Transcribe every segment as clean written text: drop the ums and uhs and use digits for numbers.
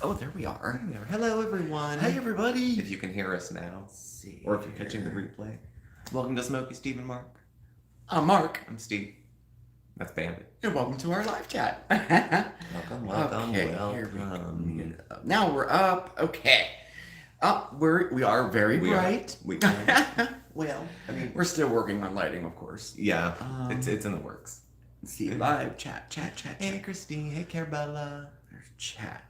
Oh, there we are. Hello, everyone. Hi, everybody. If you can hear us now, Let's see. or if you're catching the replay, welcome to Smokeysteveandmarc. I'm Mark. I'm Steve. That's Bandit. And welcome to our live chat. Welcome. Okay, here we go. Now we're up. Okay. We are very bright. Well, I mean, we're still working on lighting, of course. Yeah, it's in the works. Let's see, live chat. Hey, Christine. Hey, Carabella. There's chat.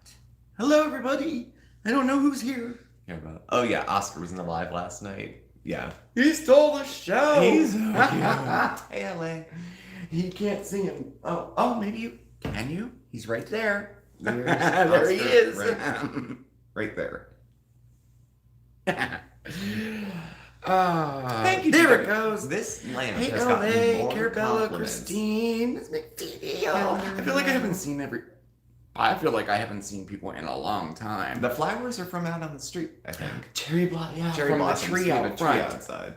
Hello, everybody. I don't know who's here. Carabella. Oh yeah, Oscar was in the live last night. Yeah. He stole the show. He's so cute. Hey, LA. He can't see him. Oh, maybe you can. You? He's right there. There There he is. Right there. Thank you. There it goes. This lamp Hey, has gotten LA, more Carabella, compliments. Christine, Miss McFeely. I feel like I haven't seen people in a long time. The flowers are from out on the street, I think. Cherry blossom, yeah, Cherry from blossoms, the tree we have out a front. outside.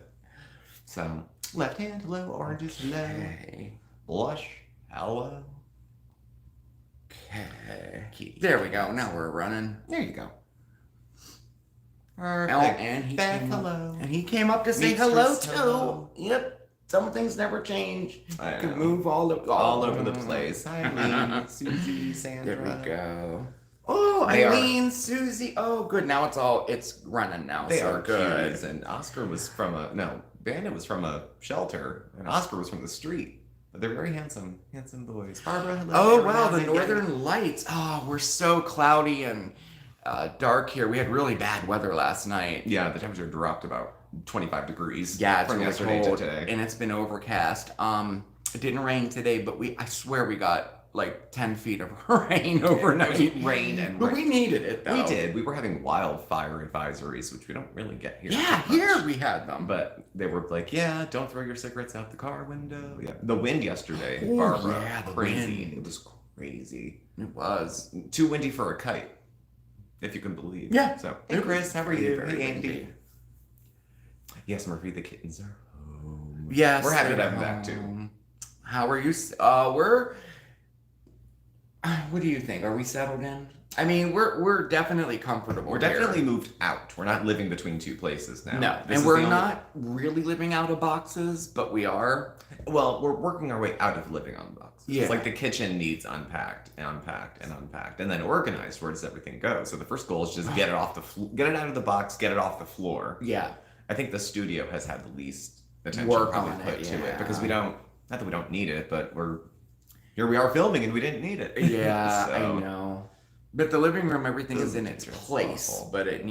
So, left hand low, oranges low. Okay. Blush, hello. Okay. There we go. Now we're running. There you go. Oh, Perfect. and he Back came up. hello. And he came up to say Meets hello Chris, too. hello. Yep. Some things never change. I You can know. move all Over the place. Eileen, Susie, Sandra. There we go. Oh, They are- Eileen, Susie. Oh, good. Now it's running now. They so are good. cuties, and Oscar was from Bandit was from a shelter, and Oscar was from the street. But they're very handsome boys. Barbara, hello. Oh wow, the Carolina, northern lights. Oh, we're so cloudy and dark here. We had really bad weather last night. Yeah, the temperature dropped about 25 degrees. Yeah, it's from really yesterday cold, to today. and it's been overcast. It didn't rain today, but I swear we got like 10 feet of rain overnight. It rained and But we needed it though. We did. We were having wildfire advisories, which we don't really get here. Yeah, that much. here we had them. But they were like, yeah, don't throw your cigarettes out the car window. Yeah. The wind yesterday, Oh, Barbara. yeah, the crazy. wind. It was crazy. It was. Too windy for a kite, if you can believe. Yeah. So, It hey Chris, how are was you? very Hey Andy. windy. Yes, Murphy, the kittens are home. Yes, We're happy to they're have them back too. home. How are you? What do you think? Are we settled in? I mean, we're definitely comfortable. We're here. definitely moved out. We're not living between two places now. No, This and is we're the only- not really living out of boxes, but we are. Well, we're working our way out of living on boxes. Yeah. It's like the kitchen needs unpacked and unpacked and unpacked, and then organized. Where does everything go? So the first goal is just get it off get it out of the box, get it off the floor. Yeah. I think the studio has had the least attention Work probably on put it, to yeah. it because we don't. Not that we don't need it, but here we are filming and we didn't need it. Yeah, So, I know. But the living room, everything is in its It's place, awful. but it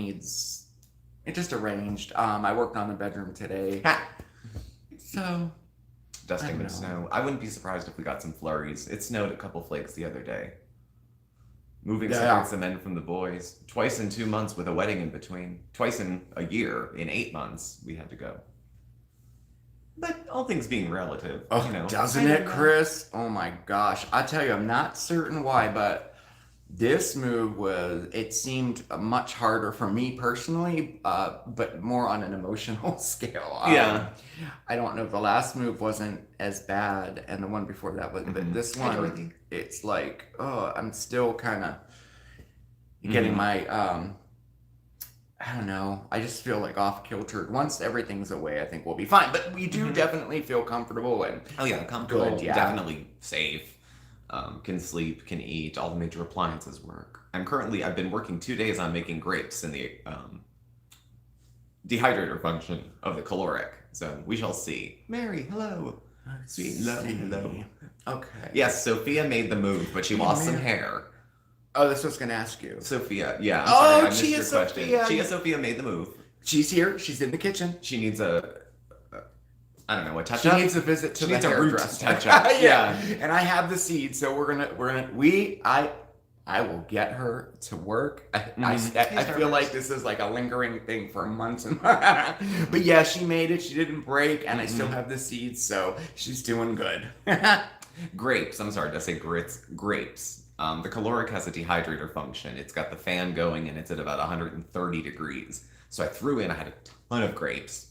just arranged. I worked on the bedroom today. So, Dusting I the know. snow. I wouldn't be surprised if we got some flurries. It snowed a couple flakes the other day. Moving Yeah. some men from the boys. Twice in 2 months with a wedding in between. Twice in a year, in 8 months, we had to go. But all things being relative, oh, you know. doesn't it, Chris? Oh my gosh. I tell you, I'm not certain why, but this move it seemed much harder for me personally, but more on an emotional scale. Yeah. I don't know. The last move wasn't as bad, and the one before that was, but this Hi, one, Dorothy. it's like, oh, I'm still kind of getting my, I don't know. I just feel like off kilter. Once everything's away, I think we'll be fine. But we do definitely feel comfortable and Oh yeah, comfortable, Good, yeah. definitely safe. Can sleep, can eat, all the major appliances work. I've been working 2 days on making grapes in the dehydrator function of the caloric. So we shall see. Mary, hello. Sweet love, hello. Okay. Yes, Sophia made the move, but she lost some hair. Oh, that's what I was gonna ask you. Sophia, yeah. I'm Oh, sorry, I missed Chia your question. Sophia. Chia Sophia made the move. She's here. She's in the kitchen. She needs a She touch-up. needs a visit to She the needs a root hairdresser. touch-up. Yeah. And I have the seed, so I will get her to work. I feel like this is like a lingering thing for months and but yeah, she made it. She didn't break, and I still have the seeds, so she's doing good. Grapes. I'm sorry, did I say grits? Grapes. The caloric has a dehydrator function. It's got the fan going and it's at about 130 degrees. So I had a ton of grapes.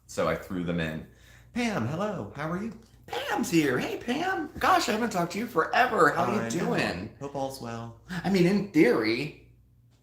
So I threw them in. Pam, hello. How are you? Pam's here. Hey, Pam. Gosh, I haven't talked to you forever. How you I know. doing? Hope all's well. I mean, in theory,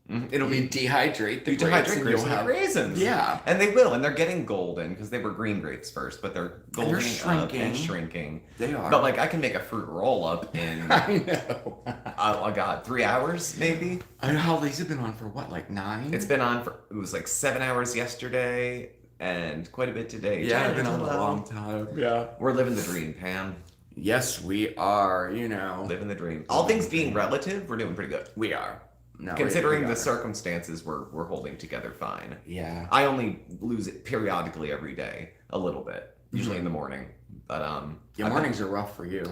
It'll You be dehydrate the you grapes dehydrate and grapes you'll and have raisins. Yeah. And they will, and they're getting golden because they were green grapes first, but they're And they're goldening up and shrinking. shrinking. They are. But like I can make a fruit roll up in I know. oh god, 3 hours maybe. I know how these have been on for what, like 9? It's been on for it was like 7 hours yesterday and quite a bit today. Yeah, it's been on a Hello. long time. Yeah. We're living the dream, Pam. Yes, we are. You know, Living the dream. All things being relative, we're doing pretty good. we are. No, Considering we the are. circumstances, we're holding together fine. Yeah. I only lose it periodically every day, a little bit, usually in the morning. But Yeah, mornings are rough for you.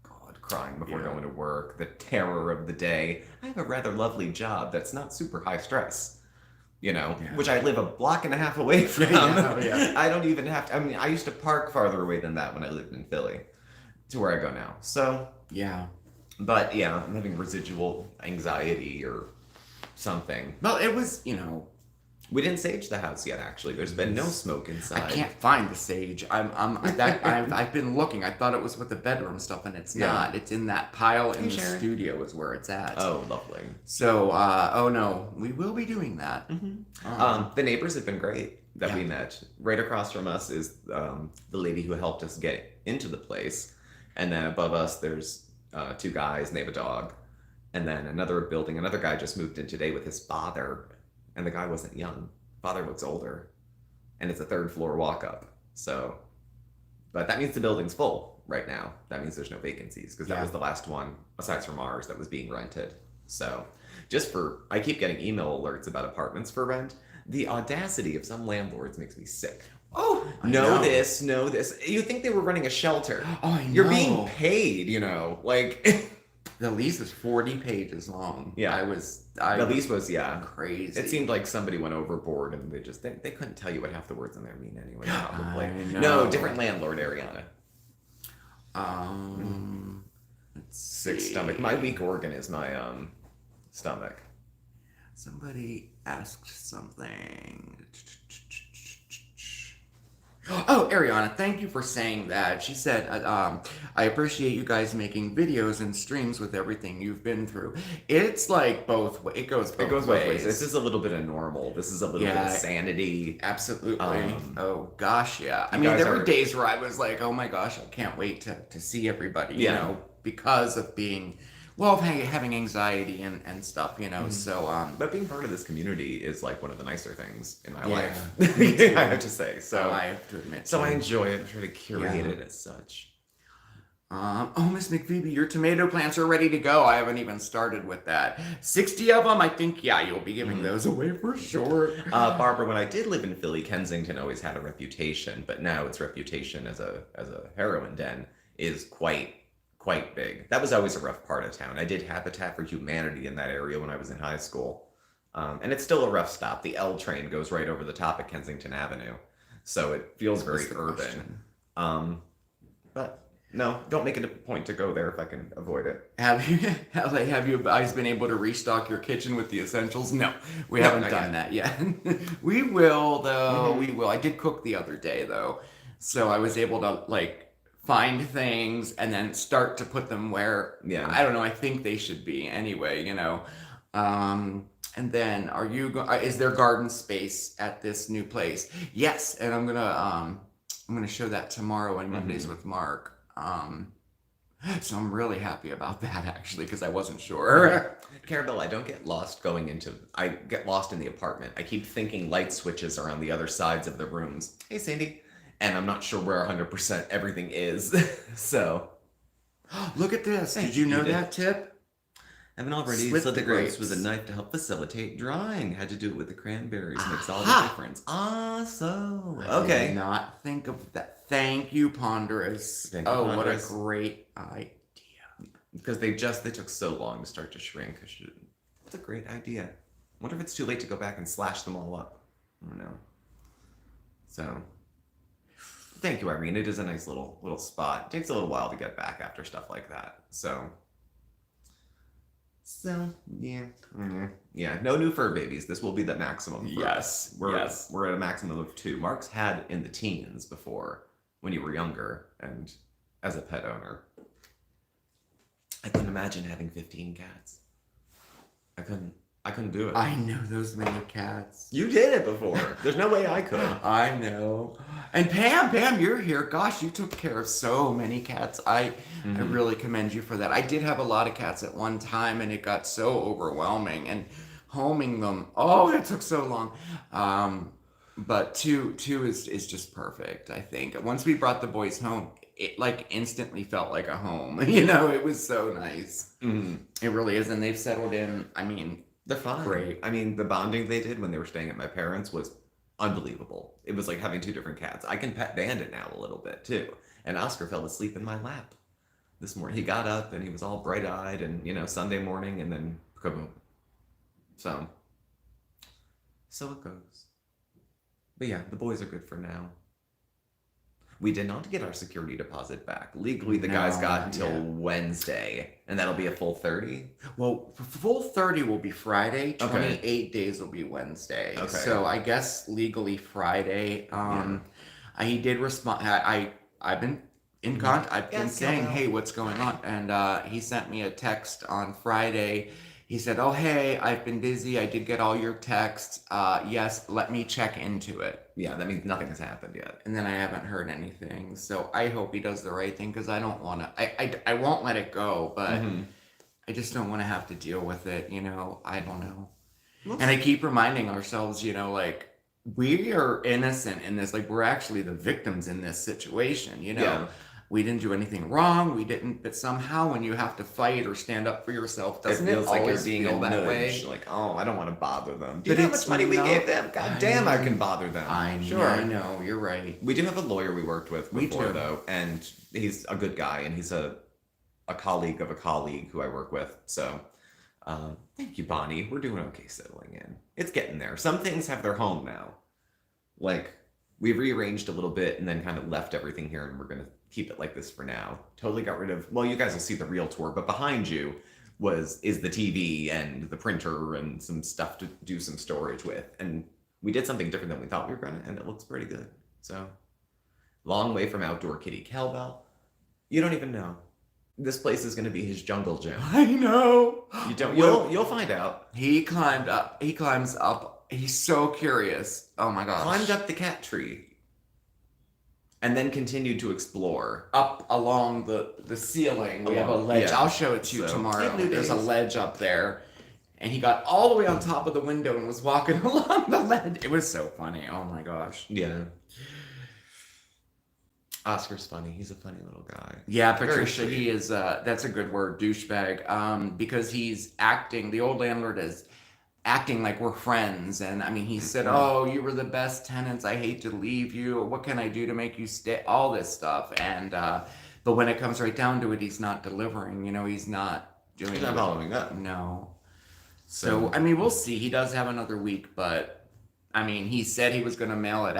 God, crying before Yeah. going to work, the terror of the day. I have a rather lovely job that's not super high stress. Yeah. Which I live a block and a half away from. Yeah. I don't even have to. I mean, I used to park farther away than that when I lived in Philly, to where I go now. So, Yeah. but yeah, I'm having residual anxiety or something. Well, it was, you know, We didn't sage the house yet. Actually, there's been no smoke inside. I can't find the sage. I've been looking. I thought it was with the bedroom stuff, and it's Yeah. not. It's in that pile in the Sharon. studio is where it's at. Oh, lovely. So, oh no, we will be doing that. The neighbors have been great that we Yeah. met. Right across from us is the lady who helped us get into the place, and then above us there's 2 guys and they have a dog, and then another building. Another guy just moved in today with his father, and the guy wasn't young. Father looks older, and it's a 3rd floor walk up. So, but that means the building's full right now. That means there's no vacancies because that Yeah. was the last one aside from ours that was being rented. So, I keep getting email alerts about apartments for rent. The audacity of some landlords makes me sick. Oh, know this. You think they were running a shelter? Oh, I know. You're being paid, like. The lease is 40 pages long. Yeah. The lease was crazy. It seemed like somebody went overboard and they couldn't tell you what half the words in there mean anyway. Probably. I know. No, different landlord, Ariana. Let's Sick see. stomach. My weak organ is my stomach. Somebody asked something. Oh, Ariana, thank you for saying that. She said, I appreciate you guys making videos and streams with everything you've been through. It's like both. It goes both ways. This is a little bit of normal. This is a little bit of sanity. Absolutely. Um, Oh gosh, yeah. I you mean, guys there were are- days where I was like, "Oh my gosh, I can't wait to see everybody." You Yeah. know, because of being, well, having anxiety and stuff. You know, so But being part of this community is like one of the nicer things in my Yeah. life. I have to say. So I have to admit. So I too. enjoy it. I try to curate Yeah. it as such. Oh, Miss McPhoebe, your tomato plants are ready to go. I haven't even started with that. 60 of them, I think, yeah, you'll be giving those away for sure. Barbara, when I did live in Philly, Kensington always had a reputation, but now its reputation as a heroin den is quite big. That was always a rough part of town. I did Habitat for Humanity in that area when I was in high school. And it's still a rough stop. The L train goes right over the top of Kensington Avenue. So it feels very What's the urban. question? But no, don't make it a point to go there if I can avoid it. Have you guys been able to restock your kitchen with the essentials? No, we haven't not done that yet. We will, though. Mhm. We will. I did cook the other day, though. So I was able to, like, find things and then start to put them where, Yeah. I don't know, I think they should be anyway, you know. And then is there garden space at this new place? Yes, and I'm gonna show that tomorrow on Mondays with Mark. So I'm really happy about that actually because I wasn't sure. Carabelle, I get lost in the apartment. I keep thinking light switches are on the other sides of the rooms. Hey, Sandy. And I'm not sure where 100% everything is. So. Look at this. Thanks, Did you know Edith. that tip? Haven't already Slit slit the the grapes grapes. with a knife to help facilitate drying. Had to do it with the cranberries. Makes all the Aha! difference. So. I Okay. did not think of that. Thank you, Ponderous. Thank you, Oh, Ponderous. what a great idea. Because they took so long to start to shrink. It's a great idea. Wonder if it's too late to go back and slash them all up. I don't know. So. Thank you, Irene. It is a nice little spot. It takes a little while to get back after stuff like that. So yeah. Yeah, no new fur babies. This will be the maximum. Yes. We're Yes. at a maximum of 2. Mark's had in the teens before when you were younger and as a pet owner. I couldn't imagine having 15 cats. I couldn't. I couldn't do it. I know those many cats. You did it before. There's no way I could. I know. And Pam, you're here. Gosh, you took care of so many cats. I really commend you for that. I did have a lot of cats at one time, and it got so overwhelming. And homing them, oh, it took so long. But two is just perfect. I think once we brought the boys home, it like instantly felt like a home. You know, it was so nice. It really is, and they've settled in. I mean, they're fine. Great. I mean, the bonding they did when they were staying at my parents' was unbelievable. It was like having two different cats. I can pet Bandit now a little bit too. And Oscar fell asleep in my lap this morning. He got up and he was all bright-eyed and, you know, Sunday morning and then kaboom. So it goes. But yeah, the boys are good for now. We did not get our security deposit back. Legally, the guys got until Wednesday, and that'll be a full 30. Well, full 30 will be Friday. 28 days will be Wednesday. Okay. So I guess legally Friday. He did respond. I've been in contact. I've been saying, hey, what's going on? And he sent me a text on Friday. He said, oh, hey, I've been busy. I did get all your texts. Yes, let me check into it. Yeah, that means nothing has happened yet. And then I haven't heard anything. So I hope he does the right thing because I don't want to. I won't let it go, but I just don't want to have to deal with it. You know, I don't know. And I keep reminding ourselves, you know, like we are innocent in this. Like we're actually the victims in this situation, you know. Yeah. We didn't do anything wrong. We didn't, but somehow when you have to fight or stand up for yourself, doesn't it feels like you're always being feel a that nudge. way? Like, oh, I don't want to bother them. Do But you know how it's much money we not- gave them? God damn, I can bother them. I know, Sure. I know, you're right. We do have a lawyer we worked with Me before, too. though, and he's a good guy, and he's a colleague of a colleague who I work with. So, thank you, Bonnie. We're doing okay settling in. It's getting there. Some things have their home now. Like, we rearranged a little bit and then kind of left everything here, and we're going to keep it like this for now. Totally got rid of, well, you guys will see the real tour, but behind you is the TV and the printer and some stuff to do some storage with. And we did something different than we thought we were going to, and it looks pretty good. So, long way from outdoor kitty cowbell. You don't even know. This place is going to be his jungle gym. I know. You don't. Well, You'll find out. He climbed up. He climbs up. He's so curious. Oh my gosh. Climbed up the cat tree. And then continued to explore. Up along the ceiling. We have a ledge. Yeah. I'll show it to you tomorrow. Blue There's a days. ledge up there. And he got all the way on top of the window and was walking along the ledge. It was so funny. Oh my gosh. Yeah. Oscar's funny. He's a funny little guy. Yeah, Very Patricia, sweet. he is, that's a good word, douchebag, because he's acting, the old landlord is acting like we're friends, and I mean, he said, oh, you were the best tenants, I hate to leave you, what can I do to make you stay, all this stuff, and, but when it comes right down to it, he's not delivering, you know, he's not doing He's not following up. No. So, I mean, we'll see, he does have another week, but, I mean, he said he was going to mail it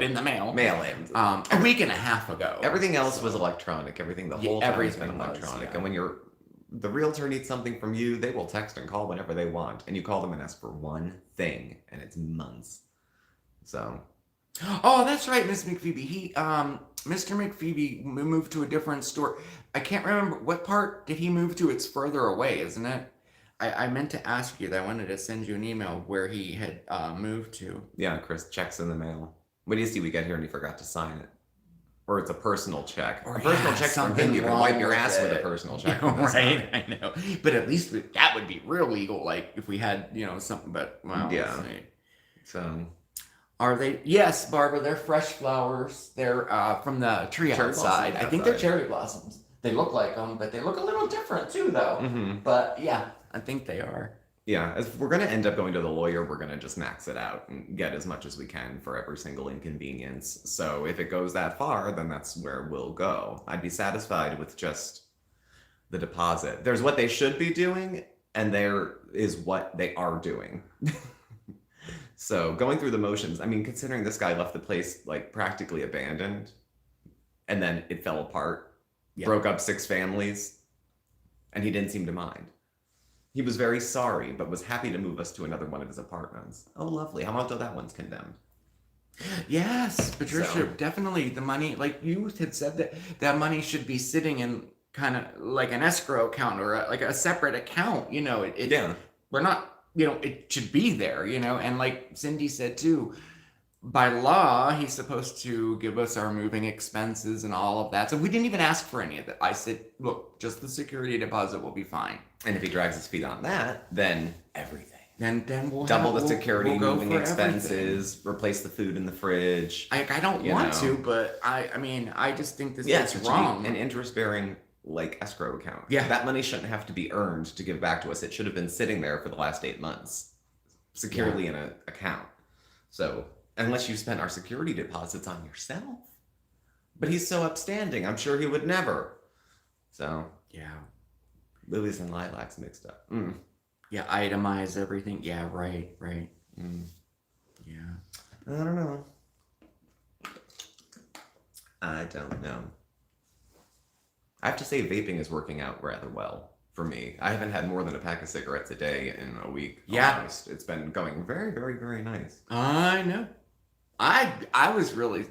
in the mail. Mail it. A week and a half ago. Everything else was electronic. Everything the whole time has been everything was, electronic. yeah. And when the realtor needs something from you, they will text and call whenever they want. And you call them and ask for one thing, and it's months. So. Oh, that's right, Miss McPhoebe. Mr. McPhoebe moved to a different store. I can't remember what part did he move to. It's further away, isn't it? I meant to ask you that. I wanted to send you an email where he had moved to. Yeah, Chris, checks in the mail. What do you see? We get here and he forgot to sign it. Or it's a personal check. Or a personal check from him. You can wrong wipe your with ass with a it. personal check. Yeah, from this right, guy. I know. But at least that would be real legal, like if we had, you know, something, but, well, Yeah. let's see. So. Are they? Yes, Barbara, they're fresh flowers. They're from the tree Cherry outside. blossoms I think they're outside. cherry blossoms. They look like them, but they look a little different too, though. Mm-hmm. But yeah, I think they are. Yeah, if we're going to end up going to the lawyer, we're going to just max it out and get as much as we can for every single inconvenience. So if it goes that far, then that's where we'll go. I'd be satisfied with just the deposit. There's what they should be doing, and there is what they are doing. So going through the motions, I mean, considering this guy left the place like practically abandoned, and then it fell apart, broke up 6 families, and he didn't seem to mind. He was very sorry, but was happy to move us to another one of his apartments. Oh, lovely. How about though that one's condemned? Yes, Patricia, So- definitely. The money, like you had said, that money should be sitting in kind of like an escrow account or like a separate account. You know, Yeah. we're not it should be there, and like Cindy said too, by law, he's supposed to give us our moving expenses and all of that. So we didn't even ask for any of it. I said, look, just the security deposit will be fine. And if he drags his feet on that, then everything. Then we'll double the security, we'll moving expenses, replace the food in the fridge. I don't want to, but I just think this is wrong. An interest-bearing escrow account. Yeah, that money shouldn't have to be earned to give back to us. It should have been sitting there for the last 8 months, securely in an account. So unless you spent our security deposits on yourself, but he's so upstanding, I'm sure he would never. So yeah, lilies and lilacs mixed up. Yeah, itemize everything. Yeah, right. Yeah. I don't know. I have to say, vaping is working out rather well for me. I haven't had more than a pack of cigarettes a day in a week. Yeah. Almost. It's been going very, very, very nice. I know. I was really...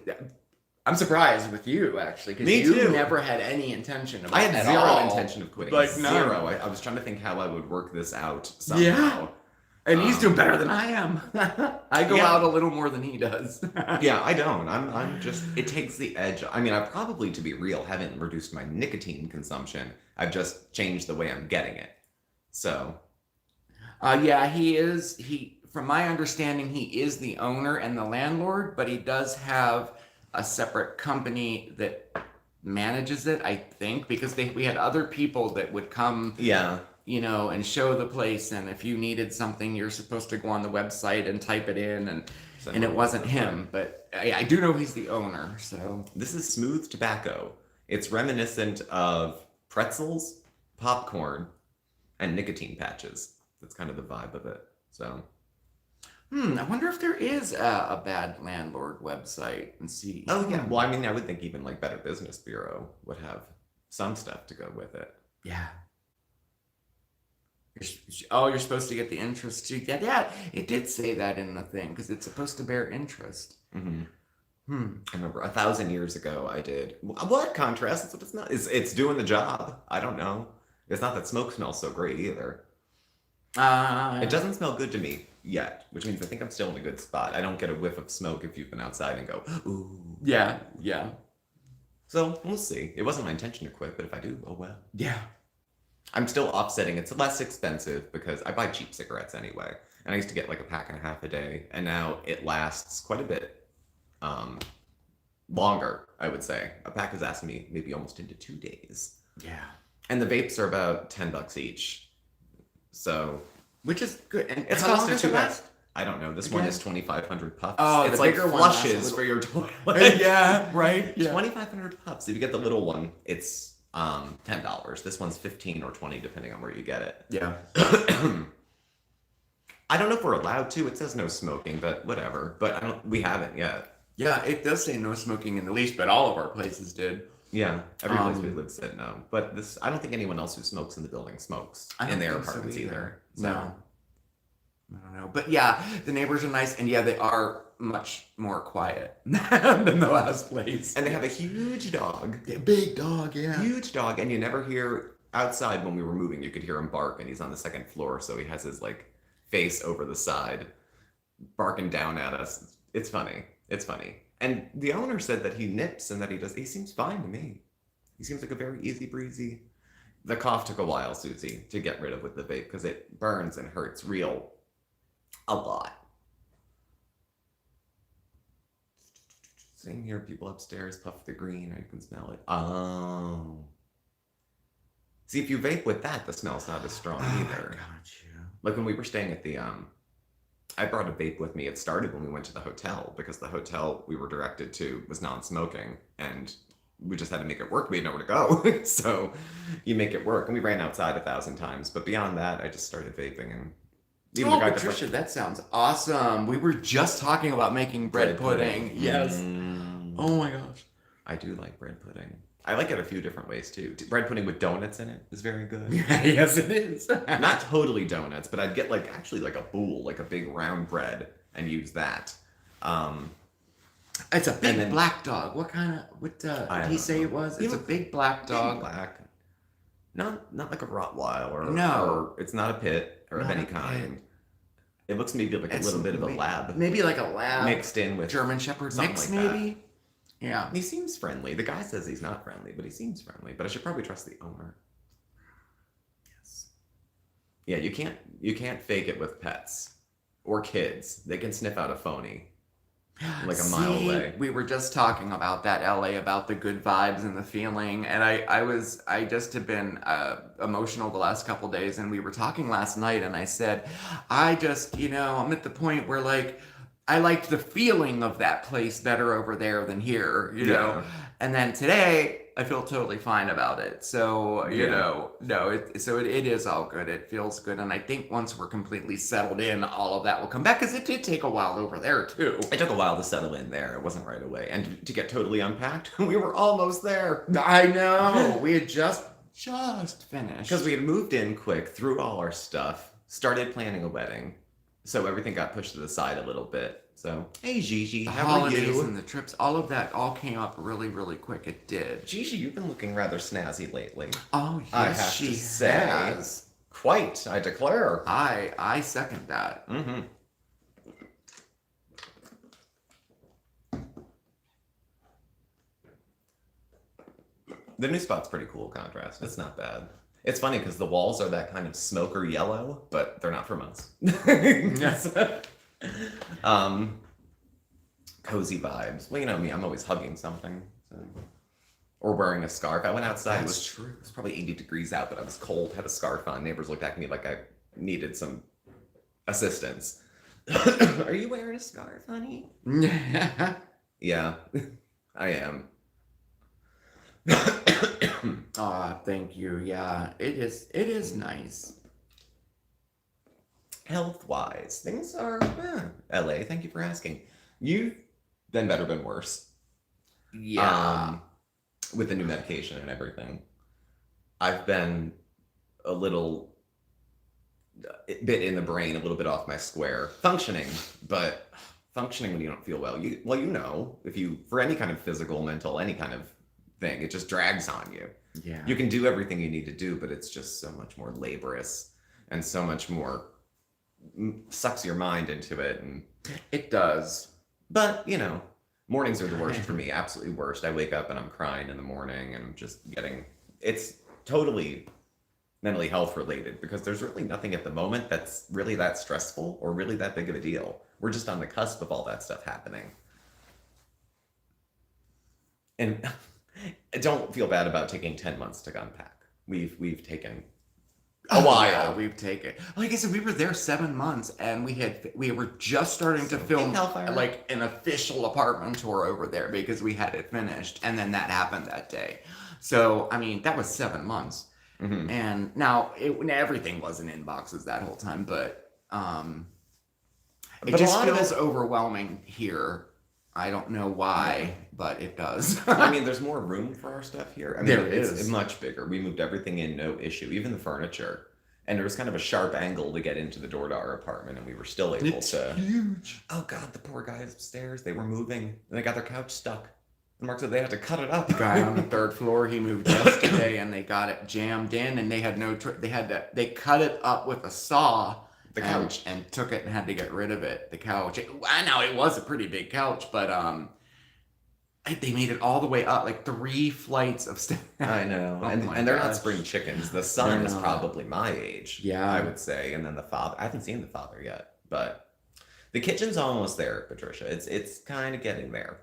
I'm surprised with you, actually, because you never had any intention of I had zero intention of quitting. Like, zero. I was trying to think how I would work this out somehow. Yeah. And he's doing better than I am. I go out a little more than he does. Yeah, I don't. I'm just, it takes the edge. I mean, I probably, to be real, haven't reduced my nicotine consumption. I've just changed the way I'm getting it. So. Yeah, from my understanding, he is the owner and the landlord, but he does have a separate company that manages it, I think, because we had other people that would come. Yeah. And show the place, and if you needed something, you're supposed to go on the website and type it in, and it wasn't him, but I do know he's the owner, so. This is smooth tobacco. It's reminiscent of pretzels, popcorn, and nicotine patches. That's kind of the vibe of it, so. I wonder if there is a Bad Landlord website, and see. Oh, yeah, well, I mean, I would think even Better Business Bureau would have some stuff to go with it. Yeah. You're supposed to get the interest too. Yeah, it did say that in the thing, because it's supposed to bear interest. I remember 1,000 years ago I did. What contrast? That's what it's not. It's doing the job. I don't know. It's not that smoke smells so great either. It doesn't smell good to me yet, which means I think I'm still in a good spot. I don't get a whiff of smoke if you've been outside and go, ooh. Yeah. So we'll see. It wasn't my intention to quit, but if I do, oh well. Yeah. I'm still offsetting. It's less expensive because I buy cheap cigarettes anyway. And I used to get a pack and a half a day. And now it lasts quite a bit longer, I would say. A pack has lasted me maybe almost into 2 days. Yeah. And the vapes are about $10 each. So. Which is good. And it's how close long to does it last? I don't know. This one is 2,500 puffs. Oh, it's the bigger one flushes for your toilet. Yeah, right. Yeah. 2,500 puffs. If you get the little one, it's $10. This one's 15 or 20 depending on where you get it. Yeah. I don't know if we're allowed to. It says no smoking, but whatever. But we haven't yet. Yeah, it does say no smoking in the lease, but all of our places did. Yeah, every place we lived said no. But I don't think anyone else who smokes in the building smokes in their apartments either. So. No. I don't know. But yeah, the neighbors are nice, and yeah, they are much more quiet than the last place. And they have a huge dog. A big dog, yeah. Huge dog, and you never hear outside when we were moving, you could hear him bark, and he's on the second floor, so he has his face over the side, barking down at us. It's funny. It's funny. And the owner said that he nips and that he seems fine to me. He seems like a very easy breezy. The cough took a while, Susie, to get rid of with the vape because it burns and hurts a lot. Same here, people upstairs puff the green, or you can smell it. Oh. See, if you vape with that, the smell's not as strong either. Like when we were staying at the, I brought a vape with me. It started when we went to the hotel because the hotel we were directed to was non-smoking and we just had to make it work. We had nowhere to go. So you make it work. And we ran outside 1,000 times. But beyond that, I just started vaping and even Patricia, that sounds awesome. We were just talking about making bread pudding. Yes. Oh my gosh. I do like bread pudding. I like it a few different ways too. Bread pudding with donuts in it is very good. Yes, it is. Not totally donuts, but I'd get actually a boule, a big round bread, and use that. It's a big black dog. What did he say it was? It's a big black dog. Black. Not like a Rottweiler. No. Or it's not a pit or of any kind. It looks maybe like a little bit of a lab. Maybe like a lab. Mixed in with German Shepherd mix, like maybe? That. Yeah. He seems friendly. The guy says he's not friendly, but he seems friendly. But I should probably trust the owner. Yes. Yeah, you can't fake it with pets. Or kids. They can sniff out a phony. Like a mile away. We were just talking about that, LA, about the good vibes and the feeling, and I just have been emotional the last couple days, and we were talking last night, and I said, I just, I'm at the point where like I liked the feeling of that place better over there than here, know, and then today I feel totally fine about it. So it is all good. It feels good, and I think once we're completely settled in, all of that will come back, because it did take a while over there too. It took a while to settle in there. It wasn't right away, and to get totally unpacked, we were almost there. I know. We had just finished because we had moved in quick, threw all our stuff, started planning a wedding, so everything got pushed to the side a little bit. So, hey Gigi, how are you? And the trips, all of that all came up really, really quick. It did. Gigi, you've been looking rather snazzy lately. Oh, yes, I have she to say. has. Quite, I declare. I second that. Mm-hmm. The new spot's pretty cool contrast. It's not bad. It's funny because the walls are that kind of smoker yellow, but they're not from us. Yes. Cozy vibes. Well, you know me, I'm always hugging something. So. Or wearing a scarf. I went outside. That's true. It was probably 80 degrees out, but I was cold, had a scarf on. Neighbors looked at me like I needed some assistance. Are you wearing a scarf, honey? Yeah, I am. Thank you. Yeah, it is nice. Health-wise, things are LA. Thank you for asking. You've been better, been worse. Yeah. With the new medication and everything, I've been a little bit in the brain, a little bit off my square, functioning when you don't feel well. If you for any kind of physical, mental, any kind of thing, it just drags on you. Yeah. You can do everything you need to do, but it's just so much more laborious and so much more sucks your mind into it. And it does. But, mornings are the worst for me. Absolutely worst. I wake up and I'm crying in the morning and I'm just it's totally mentally health related, because there's really nothing at the moment that's really that stressful or really that big of a deal. We're just on the cusp of all that stuff happening. And don't feel bad about taking 10 months to unpack. We've taken a while. Yeah, we've taken. Like I said, we were there 7 months, and we were just starting to film like an official apartment tour over there, because we had it finished, and then that happened that day. So I mean, that was 7 months, and now everything wasn't in boxes that whole time, but it just feels overwhelming here. I don't know why, but it does. I mean, there's more room for our stuff here. I mean, there it's is. Much bigger. We moved everything in, no issue, even the furniture. And there was kind of a sharp angle to get into the door to our apartment, and we were still able to. Huge. Oh God, the poor guys upstairs. They were moving, and they got their couch stuck. And Mark said they had to cut it up. The guy on the third floor, he moved yesterday, and they got it jammed in, and they had they cut it up with a saw. The couch. And took it and had to get rid of it. The couch. I know it was a pretty big couch, but they made it all the way up, like 3 flights of stairs. I know. And they're not spring chickens. The son is probably my age. Yeah. I would say. And then the father. I haven't seen the father yet, but the kitchen's almost there, Patricia. It's kind of getting there.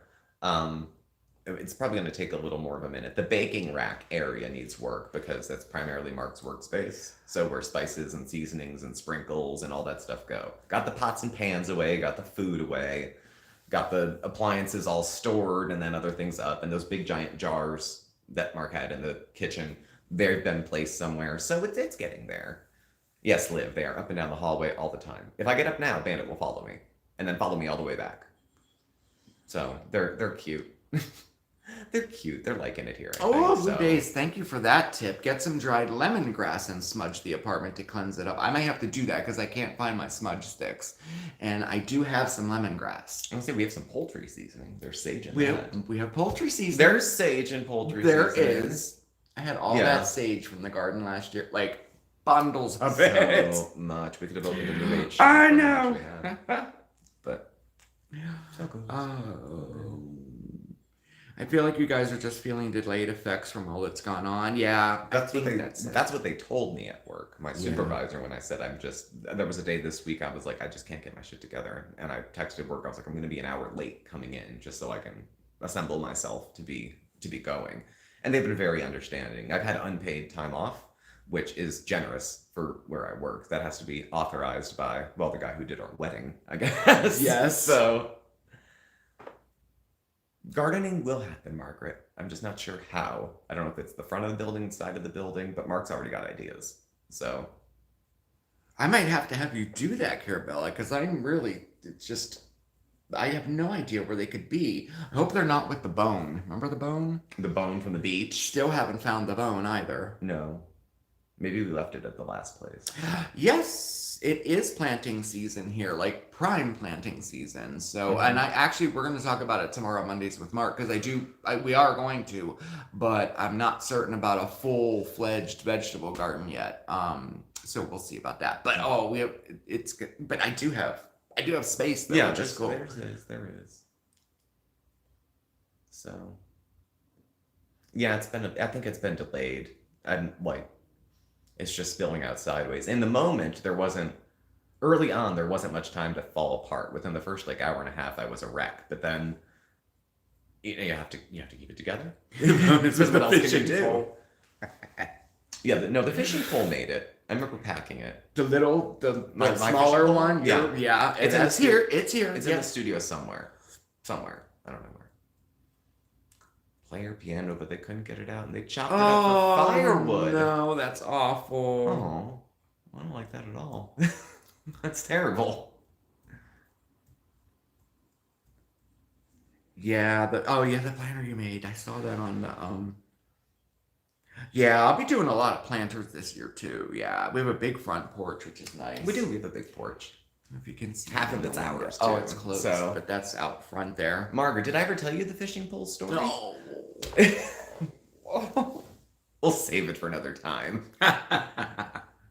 It's probably going to take a little more of a minute. The baking rack area needs work, because that's primarily Mark's workspace. So where spices and seasonings and sprinkles and all that stuff go. Got the pots and pans away, got the food away, got the appliances all stored, and then other things up. And those big giant jars that Mark had in the kitchen, they've been placed somewhere. So it's getting there. Yes, Liv, they are up and down the hallway all the time. If I get up now, Bandit will follow me, and then follow me all the way back. So they're cute. They're cute. They're liking it here. Blue Days, thank you for that tip. Get some dried lemongrass and smudge the apartment to cleanse it up. I may have to do that, because I can't find my smudge sticks. And I do have some lemongrass. I'm going to say we have some poultry seasoning. There's sage in We have poultry seasoning. There's sage and poultry seasoning. There is. I had all that sage from the garden last year. Like, bundles of it. So much. We could have opened a new age. I know. But so good. Oh. I feel like you guys are just feeling delayed effects from all that's gone on. Yeah, That's what that's that's what they told me at work. My supervisor, when I said there was a day this week I was like, I just can't get my shit together, and I texted work. I was like, I'm going to be an hour late coming in just so I can assemble myself to be going. And they've been very understanding. I've had unpaid time off, which is generous for where I work. That has to be authorized by the guy who did our wedding, I guess. Yes. So gardening will happen, Margaret. I'm just not sure how. I don't know if it's the front of the building, side of the building, but Mark's already got ideas. So I might have to have you do that, Carabella, because I have no idea where they could be. I hope they're not with the bone. Remember the bone? the bone from the beach? Still haven't found the bone either. No. Maybe we left it at the last place. Yes, it is planting season here, like prime planting season. So, and we're going to talk about it tomorrow Mondays with Mark, because we are going to, but I'm not certain about a full-fledged vegetable garden yet. So we'll see about that. But but I do have space though. Yeah, which is cool. there is. So, yeah, I think it's been delayed. And it's just spilling out sideways. In the moment, early on, there wasn't much time to fall apart. Within the first hour and a half, I was a wreck. But then, you have to keep it together. What else can you do? Yeah, the fishing pole made it. I remember packing it. My smaller one. Yeah. It's here. It's here. It's in the studio somewhere. I don't know where. Player piano, but they couldn't get it out, and they chopped it up for firewood. No, that's awful. Oh, I don't like that at all. That's terrible. Yeah, the planter you made. I saw that on the Yeah, I'll be doing a lot of planters this year too. Yeah, we have a big front porch, which is nice. We have a big porch. If you can see half of it's ours. Oh, too. it's close, so, but that's out front there. Margaret, did I ever tell you the fishing pole story? No. We'll save it for another time.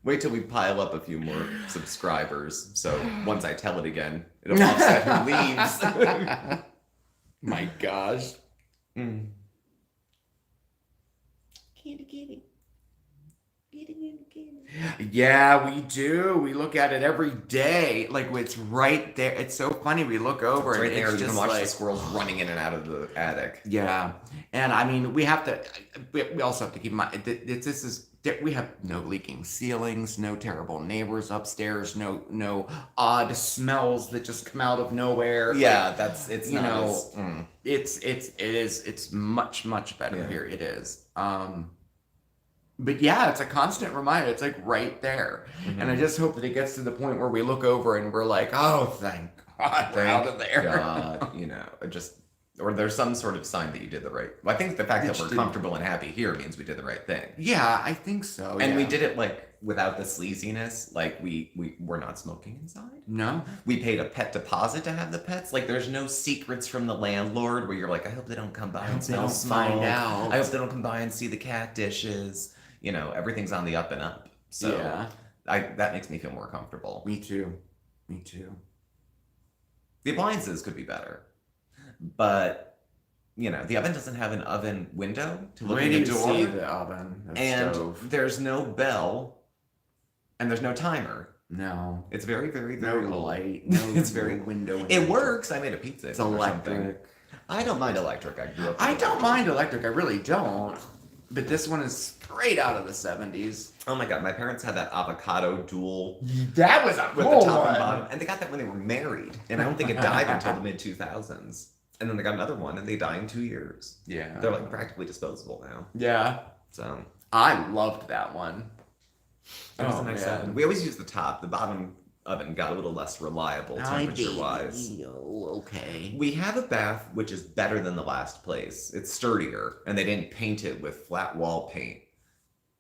Wait till we pile up a few more subscribers. So once I tell it again, it'll offset who leaves. My gosh. Kitty. Yeah, we do. We look at it every day. It's right there. It's so funny. We look over it's right and there. It's you just can watch the squirrels running in and out of the attic. Yeah, and I mean, we also have to keep in mind we have no leaking ceilings, no terrible neighbors upstairs, no odd smells that just come out of nowhere. Yeah, it's much better here. It is. But yeah, it's a constant reminder. It's right there. And I just hope that it gets to the point where we look over and we're like, oh, thank God, we're out of there. God, or there's some sort of sign that you did the right. Well, I think the fact that we're comfortable and happy here means we did the right thing. Yeah, I think so. And we did it without the sleaziness. We're not smoking inside. No. We paid a pet deposit to have the pets. There's no secrets from the landlord where you're like, I hope they don't come by and smell smoke. Find out. I hope they don't come by and see the cat dishes. Everything's on the up and up. So that makes me feel more comfortable. Me too. The appliances could be better. But, the oven doesn't have an oven window to look in the door. See the oven. And stove. There's no bell. And there's no timer. No. It's very, very, no very low. light. It's very window. It works. I made a pizza. It's electric. I don't mind electric. I don't mind electric. I really don't. But this one is straight out of the 70s. Oh my God, my parents had that avocado dual. That was a with cool the top one. and bottom. And they got that when they were married. And I don't think it died until the mid-2000s. And then they got another one and they die in 2 years. Yeah. They're practically disposable now. Yeah. So I loved that one. That was a nice oven. We always use the top. The bottom oven got a little less reliable temperature-wise. Okay. We have a bath which is better than the last place. It's sturdier, and they didn't paint it with flat wall paint,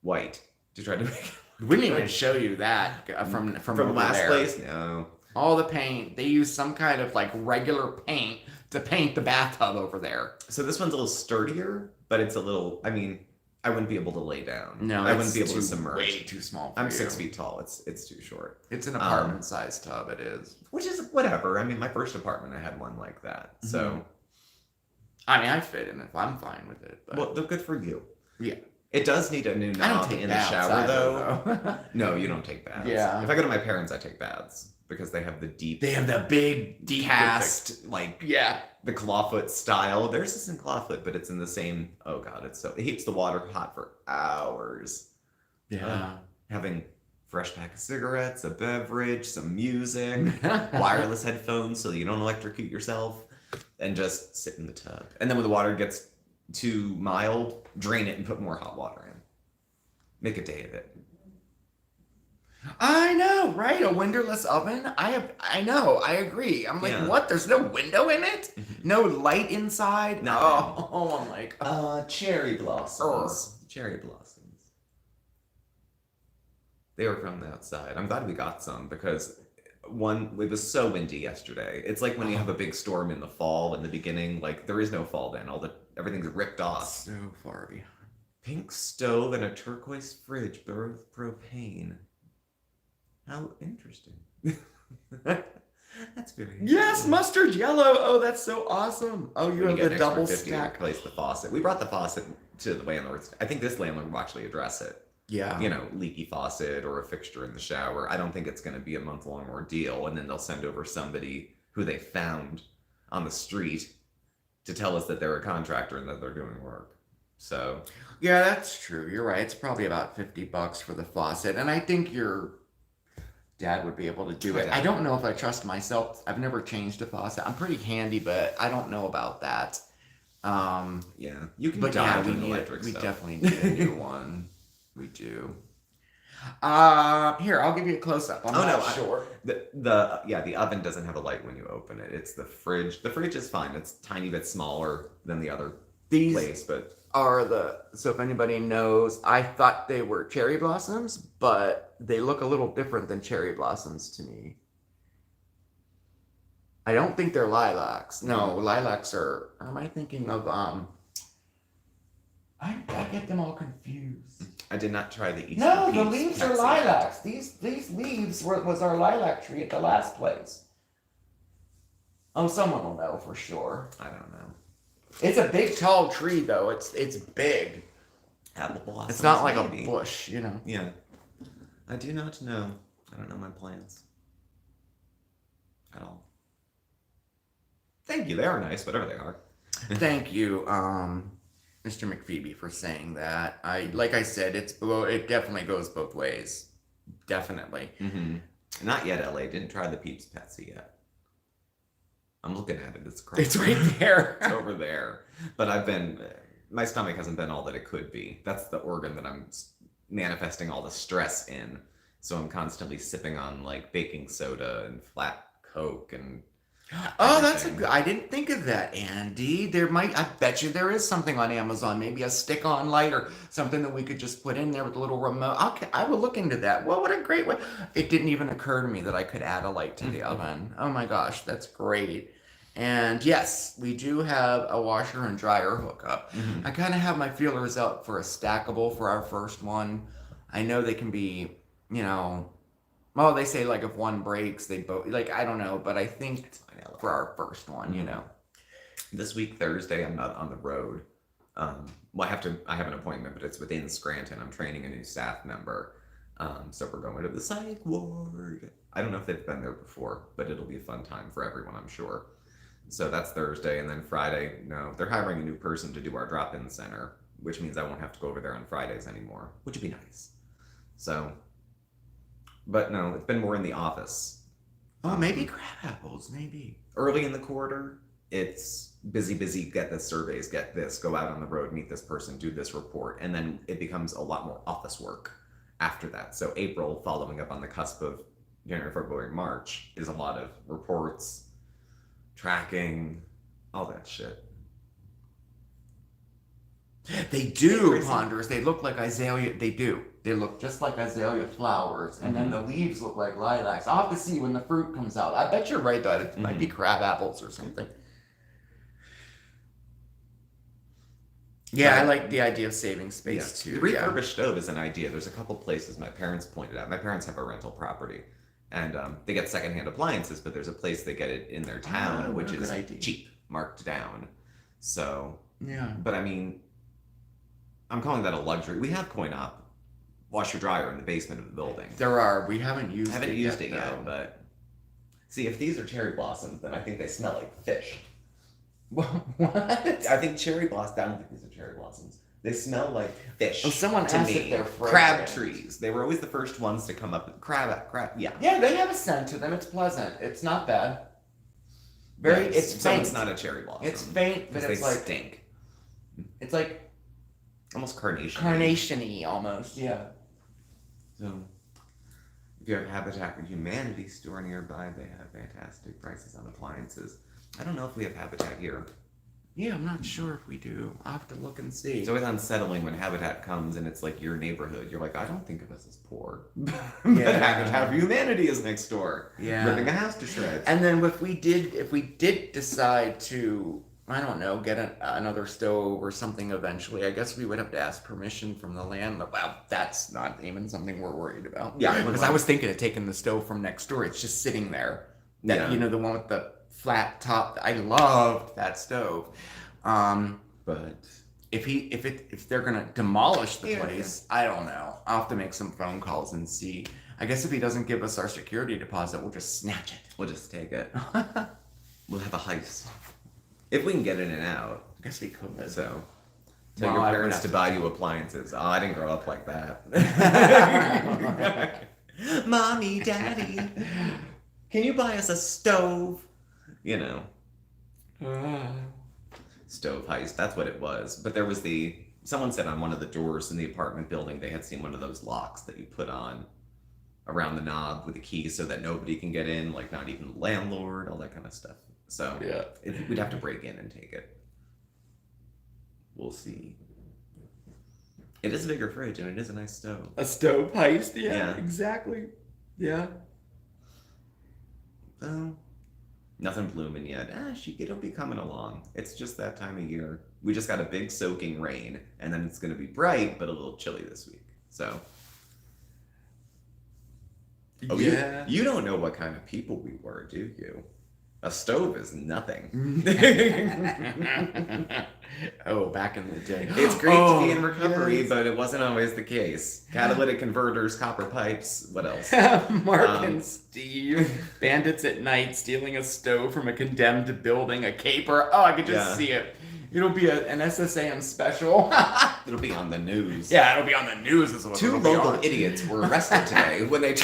white, to try to make it. We didn't even show you that from over last there. place. No. All the paint. They used some kind of regular paint to paint the bathtub over there. So this one's a little sturdier, but it's a little. I mean, I wouldn't be able to lay down. No, I wouldn't be able to it's submerge. way too small for I'm you. 6 feet tall. It's too short. It's an apartment-sized tub, it is. Which is whatever. I mean, my first apartment, I had one like that. So, I mean, I fit in it. I'm fine with it. But... well, they're good for you. Yeah. It does need a new I don't knob take in the baths shower, either, though. No, you don't take baths. Yeah. If I go to my parents, I take baths because they have the deep. They have the big, deep cast, like yeah. the clawfoot style. Theirs isn't clawfoot, but it's in the same. Oh god, it heats the water hot for hours. Yeah. Having fresh pack of cigarettes, a beverage, some music, wireless headphones so you don't electrocute yourself, and just sit in the tub. And then when the water gets too mild, drain it and put more hot water in. Make a day of it. I know, right? A windowless oven? I know, I agree. I'm like, what? There's no window in it? No light inside? No. Oh, I'm like, cherry blossoms. Cherry blossoms. They were from the outside. I'm glad we got some because it was so windy yesterday. It's like when you have a big storm in the fall in the beginning, like there is no fall then. Everything's ripped off. So far behind. Pink stove and a turquoise fridge, both propane. How interesting. That's very Yes, mustard yellow. Oh, that's so awesome. Oh, you have the double stack. Replace the faucet. We brought the faucet to the landlord. I think this landlord will actually address it. Yeah. You know, leaky faucet or a fixture in the shower. I don't think it's going to be a month-long ordeal. And then they'll send over somebody who they found on the street to tell us that they're a contractor and that they're doing work. So. Yeah, that's true. You're right. It's probably about $50 for the faucet. And I think your dad would be able to do it. I don't know if I trust myself. I've never changed a faucet. I'm pretty handy, but I don't know about that. Yeah, you can. But yeah, we definitely need a new one. We do. Here, I'll give you a close up. I'm not sure. The oven doesn't have a light when you open it. It's the fridge. The fridge is fine. It's a tiny bit smaller than the other place, but so if anybody knows, I thought they were cherry blossoms, but they look a little different than cherry blossoms to me. I don't think they're lilacs. No, lilacs are. Am I thinking of I get them all confused. I did not try the Eastern No, the leaves are lilacs. These leaves was our lilac tree at the last place. Oh, someone will know for sure. I don't know. It's a big, tall tree, though. It's big. Apple blossoms. It's not like a bush, you know. Yeah. I do not know. I don't know my plants at all. Thank you. They are nice, whatever they are. Thank you, Mr. McPhoebe, for saying that. Like I said, it definitely goes both ways. Definitely. Mm-hmm. Not yet, LA. Didn't try the Peeps Pepsi yet. I'm looking at it. It's crazy. It's right there. It's over there. But my stomach hasn't been all that it could be. That's the organ that I'm manifesting all the stress in. So I'm constantly sipping on like baking soda and flat Coke and oh, that's a good. I didn't think of that, Andy. I bet you there is something on Amazon, maybe a stick-on light or something that we could just put in there with a little remote. I will look into that. Well, what a great way. It didn't even occur to me that I could add a light to the oven. Oh my gosh, that's great. And yes, we do have a washer and dryer hookup. Mm-hmm. I kind of have my feelers out for a stackable for our first one. I know they can be, well, they say like if one breaks, they both, like, I don't know, but I think for our first one, This week, Thursday, I'm not on the road. Well, I have an appointment, but it's within Scranton. I'm training a new staff member. So we're going to the psych ward. I don't know if they've been there before, but it'll be a fun time for everyone, I'm sure. So that's Thursday, and then Friday, no, they're hiring a new person to do our drop-in center, which means I won't have to go over there on Fridays anymore, which would be nice. So, but no, it's been more in the office. Oh, maybe crab apples, maybe. Early in the quarter, it's busy, get the surveys, get this, go out on the road, meet this person, do this report, and then it becomes a lot more office work after that. So April, following up on the cusp of January, February, March, is a lot of reports, tracking, all that shit. They do, Ponderous. They look like azalea. They do. They look just like azalea flowers. And then the leaves look like lilacs. I'll have to see when the fruit comes out. I bet you're right, though. It might be crab apples or something. Yeah, I But, like the idea of saving space the too. refurbished stove is an idea. There's a couple places my parents pointed out. My parents have a rental property, and they get secondhand appliances, but there's a place they get it in their town, Oh, which what a is good idea. cheap, marked down. So, Yeah. but I mean, I'm calling that a luxury. We have coin-op washer dryer in the basement of the building. There are. We haven't used I haven't it used yet, it yet, but see, if these are cherry blossoms, then I think they smell like fish. What? I think cherry blossoms. I don't think these are cherry blossoms. They smell like fish. Oh, someone to asked me. if they're crab fragrant. trees. They were always the first ones to come up. Crab. Yeah. Yeah, they have a scent to them. It's pleasant. It's not bad. Very. Yeah, It's so faint. it's not a cherry blossom. It's faint, but because it's they like stink. it's like Almost carnation. carnation-y almost. Yeah. So, if you have a Habitat for Humanity store nearby, they have fantastic prices on appliances. I don't know if we have Habitat here. Yeah, I'm not sure if we do. I'll have to look and see. It's always unsettling when Habitat comes and it's like your neighborhood. You're like, I don't think of us as poor. But Yeah. Habitat for Humanity is next door. Yeah. Ripping a house to shreds. And then if we did decide to, I don't know, get another stove or something eventually, I guess we would have to ask permission from the landlord. Well, that's not even something we're worried about. Yeah, Because I was thinking of taking the stove from next door. It's just sitting there. That Yeah. You know, the one with the flat top. I loved that stove. But If they're gonna demolish the Yeah. place, I don't know. I'll have to make some phone calls and see. I guess if he doesn't give us our security deposit, we'll just snatch it. we'll just take it. We'll have a heist. If we can get in and out. I guess we could. So, tell Well, your I would parents have to to- buy you appliances. Oh, I didn't grow up like that. Mommy, Daddy, can you buy us a stove? You know, stove heist. That's what it was. But there was someone said on one of the doors in the apartment building they had seen one of those locks that you put on around the knob with a key so that nobody can get in, like not even the landlord, all that kind of stuff. So Yeah. we'd have to break in and take it. We'll see. It is a bigger fridge and it is a nice stove. A stove heist? Yeah, Yeah. exactly. Yeah. Nothing blooming yet. It'll be coming along. It's just that time of year. We just got a big soaking rain, and then it's going to be bright, but a little chilly this week. So. Oh, yeah. You don't know what kind of people we were, do you? A stove is nothing. Oh, back in the day. It's great to be in Oh, recovery, yes. but it wasn't always the case. Catalytic converters, copper pipes, what else? Mark and Steve, bandits at night stealing a stove from a condemned building, a caper. Oh, I could just Yeah. see it. It'll be an SSAM special. It'll be on the news. Yeah, it'll be on the news as well. Two local idiots were arrested today when they...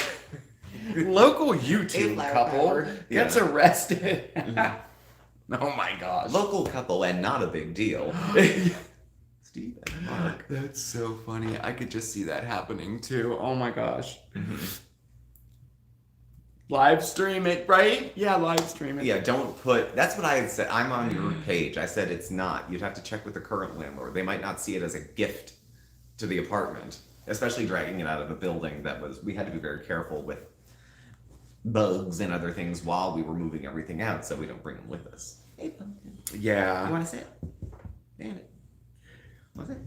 Local YouTube flower couple power. gets Yeah. arrested. Oh my gosh. Local couple and not a big deal. Steve and Mark. That's so funny. I could just see that happening too. Oh my gosh. Live stream it, right? Yeah, live stream it. Yeah, don't put... That's what I had said. I'm on your page. I said it's not. You'd have to check with the current landlord. They might not see it as a gift to the apartment, especially dragging it out of a building that was... We had to be very careful with bugs and other things while we were moving everything out so we don't bring them with us. Hey, pumpkin. Yeah. You want to sit? Damn it. Want to sit?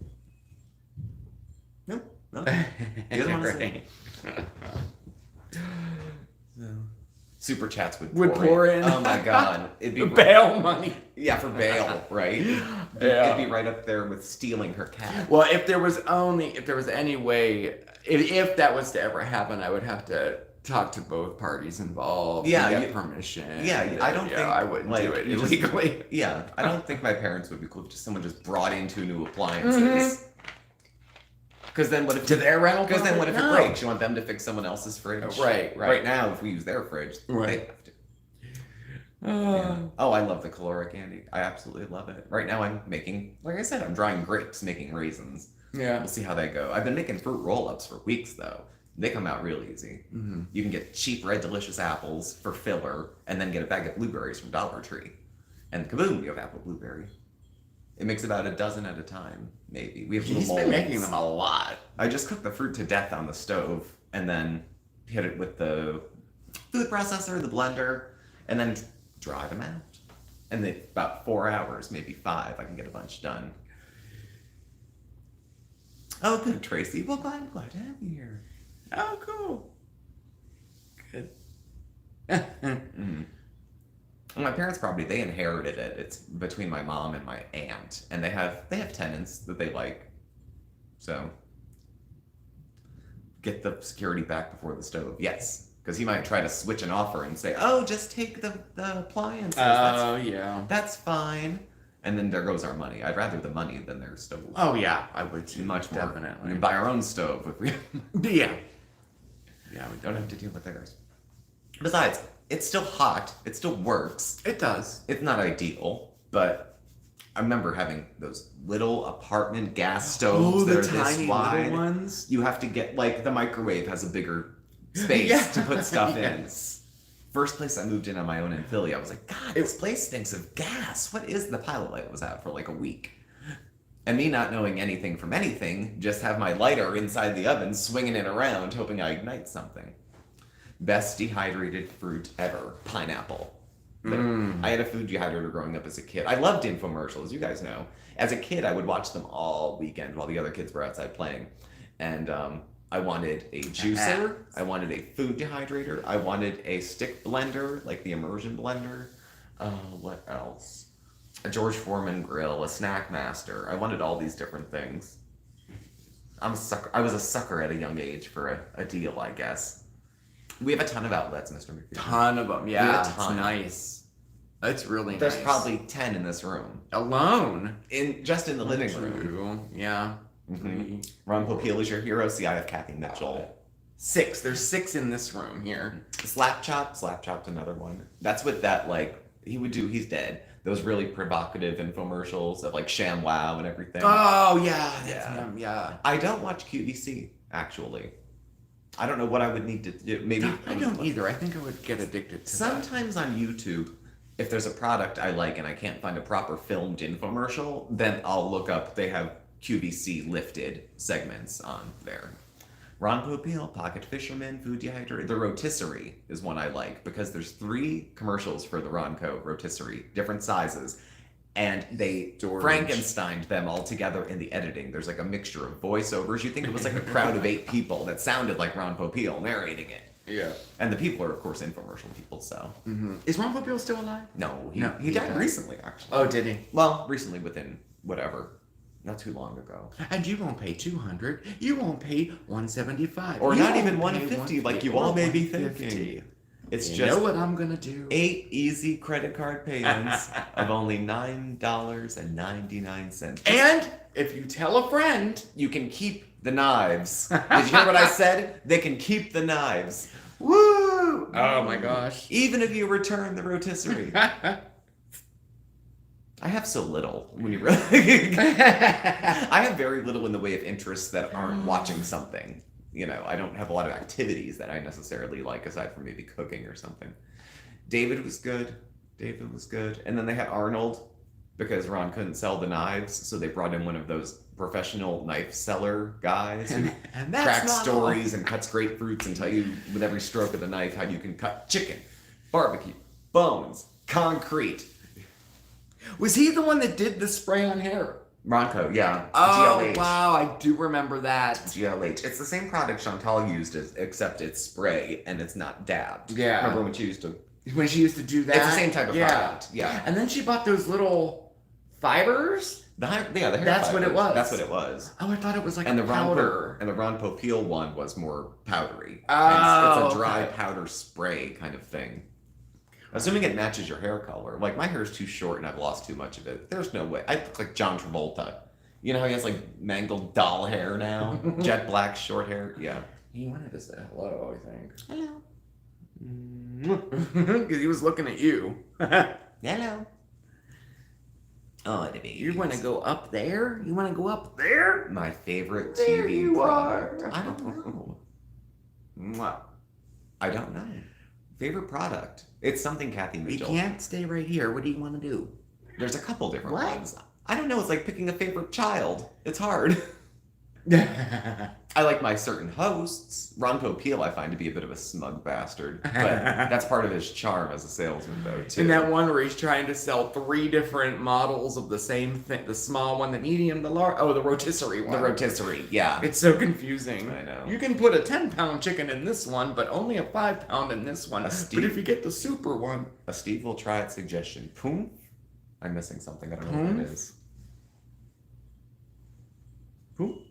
No? No? He doesn't want to sit. Super chats would pour in. Oh my god. It'd be Bail money. Yeah, for bail, right? Yeah. It'd be right up there with stealing her cat. Well, if there was any way, if that was to ever happen, I would have to talk to both parties involved. Yeah, and get permission. Yeah, I don't think I wouldn't do it you just- illegally. Yeah, I don't think my parents would be cool if just someone just brought in two new appliances. Because then what if To their rental? Because then what if No. it breaks? You want them to fix someone else's fridge? Right. Right now, if we use their fridge, Right. they have to. Yeah. Oh, I love the caloric candy. I absolutely love it. Right now, I'm making, like I said, I'm drying grapes, making raisins. Yeah. We'll see how they go. I've been making fruit roll-ups for weeks, though. They come out real easy. Mm-hmm. You can get cheap red delicious apples for filler, and then get a bag of blueberries from Dollar Tree, and kaboom, you have apple blueberry. It makes about a dozen at a time, maybe. We have little He's been molds. making them a lot. I just cooked the fruit to death on the stove, and then hit it with the food processor, the blender, and then dry them out. And then about 4 hours, maybe 5, I can get a bunch done. Oh, good, Tracy. Well, I'm glad to have you here. Oh, cool. Good. Mm. My parents' property, they inherited it. It's between my mom and my aunt, and they have tenants that they like. So get the security back before the stove. Yes, because he might try to switch an offer and say, "Oh, just take the appliances. Oh, yeah. That's fine." And then there goes our money. I'd rather the money than their stove. Oh, yeah, I would too. Much more. Definitely. We can buy our own stove if we Yeah. Yeah, we don't have to deal with theirs. Besides, it's still hot. It still works. It does. It's not ideal, but I remember having those little apartment gas stoves that are this wide. Little ones. You have to get, like, the microwave has a bigger space Yeah. to put stuff in. Yes. First place I moved in on my own in Philly, I was like, God, this place stinks of gas. What is the pilot light was out for like a week? And me not knowing anything from anything, just have my lighter inside the oven swinging it around, hoping I ignite something. Best dehydrated fruit ever, pineapple. I had a food dehydrator growing up as a kid. I loved infomercials, you guys know. As a kid, I would watch them all weekend while the other kids were outside playing. And I wanted a juicer. I wanted a food dehydrator. I wanted a stick blender, like the immersion blender. What else? A George Foreman grill, a snack master. I wanted all these different things. I'm a sucker. I was a sucker at a young age for a deal, I guess. We have a ton of outlets, Mr. McPherson. Ton of them. We Yeah, have a ton. it's nice. It's really There's nice. probably 10 in this room. Alone. Just in the living room. True. Yeah. Mm-hmm. Ron Popeil is your hero. See, I have Kathy Mitchell. 6. There's 6 in this room here. Slap chopped another one. That's what that, like, he would do. He's dead. Those really provocative infomercials of like ShamWow and everything. Oh yeah, that's Yeah. him. Yeah. I don't watch QVC actually. I don't know what I would need to do. Maybe I don't either. I think I would get addicted to that. sometimes on YouTube, if there's a product I like and I can't find a proper filmed infomercial, then I'll look up. They have QVC lifted segments on there. Ron Popeil, Pocket Fisherman, Food Dehydrator. The Rotisserie is one I like because there's 3 commercials for the Ronco Rotisserie, different sizes, and they Frankensteined them all together in the editing. There's like a mixture of voiceovers. You think it was like a crowd of 8 people that sounded like Ron Popeil narrating it. Yeah. And the people are, of course, infomercial people, so. Mm-hmm. Is Ron Popeil still alive? No, No, he he died died. recently, actually. Oh, did he? Well, recently within whatever. Not too long ago. And you won't pay 200. You won't pay 175. Or You not won't even pay 150 like you or all may be 150. thinking. It's You just know what I'm gonna do? 8 easy credit card payments of only $9.99. And if you tell a friend, You can keep the knives. Did you hear what I said? They can keep the knives. woo! Oh my gosh. Even if you return the rotisserie. I have so little when you really. I have very little in the way of interests that aren't watching something. You know, I don't have a lot of activities that I necessarily like aside from maybe cooking or something. David was good. And then they had Arnold because Ron couldn't sell the knives, so they brought in one of those professional knife seller guys who And that's cracks not stories and cuts grapefruits and tell you with every stroke of the knife how you can cut chicken, barbecue, bones, concrete. Was he the one that did the spray on hair? Ronco, yeah. Oh, GLH. wow, I do remember that. GLH. It's the same product Chantal used, except it's spray and it's not dabbed. Yeah. Remember when she used to... When she used to do that? It's the same type of product, yeah. And then she bought those little fibers? The hair That's what it fibers. was. That's what it was. Oh, I thought it was like And a the powder. and the Ron Popeil one was more powdery. Oh, It's a dry okay. powder spray kind of thing. Assuming it matches your hair color. Like, my hair is too short and I've lost too much of it. There's no way. I look like John Travolta. You know how he has, like, mangled doll hair now? Jet black, short hair? Yeah. He wanted to say hello, I think. Hello. Because he was looking at you. Hello. Oh, the baby. You want to go up there? You want to go up there? My favorite There TV you product. are. I don't know. Mwah. I don't know. Favorite product. It's something Kathy You Mitchell. can't stay right here. What do you want to do? There's a couple different What? ones. I don't know. It's like picking a favorite child. It's hard. I I like my certain hosts. Ron Popeil I find to be a bit of a smug bastard, but that's part of his charm as a salesman, though, too. In that one where he's trying to sell 3 different models of the same thing, the small one, the medium, the large, the rotisserie one. The rotisserie, yeah. It's so confusing. I know. You can put a 10-pound chicken in this one, but only a 5-pound in this one. But if you get the super one... A Steve will try it suggestion. Poom? I'm missing something. I don't know what it is. Poom?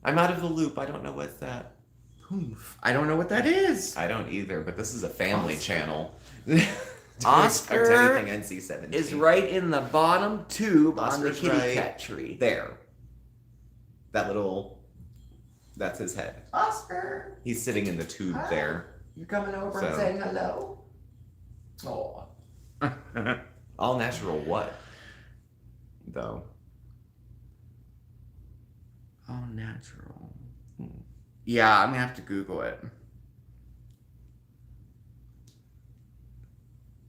I'm out of the loop. I don't know what's that. Poof. I don't know what that is. I don't either, but this is a family channel. Oscar anything NC-17 is right in the bottom tube on the Oscar's kitty right cat tree. there. That little... That's his head. Oscar! He's sitting in the tube there. You coming over and saying hello? Oh. All natural what? Though. All natural. Yeah, I'm gonna have to Google it.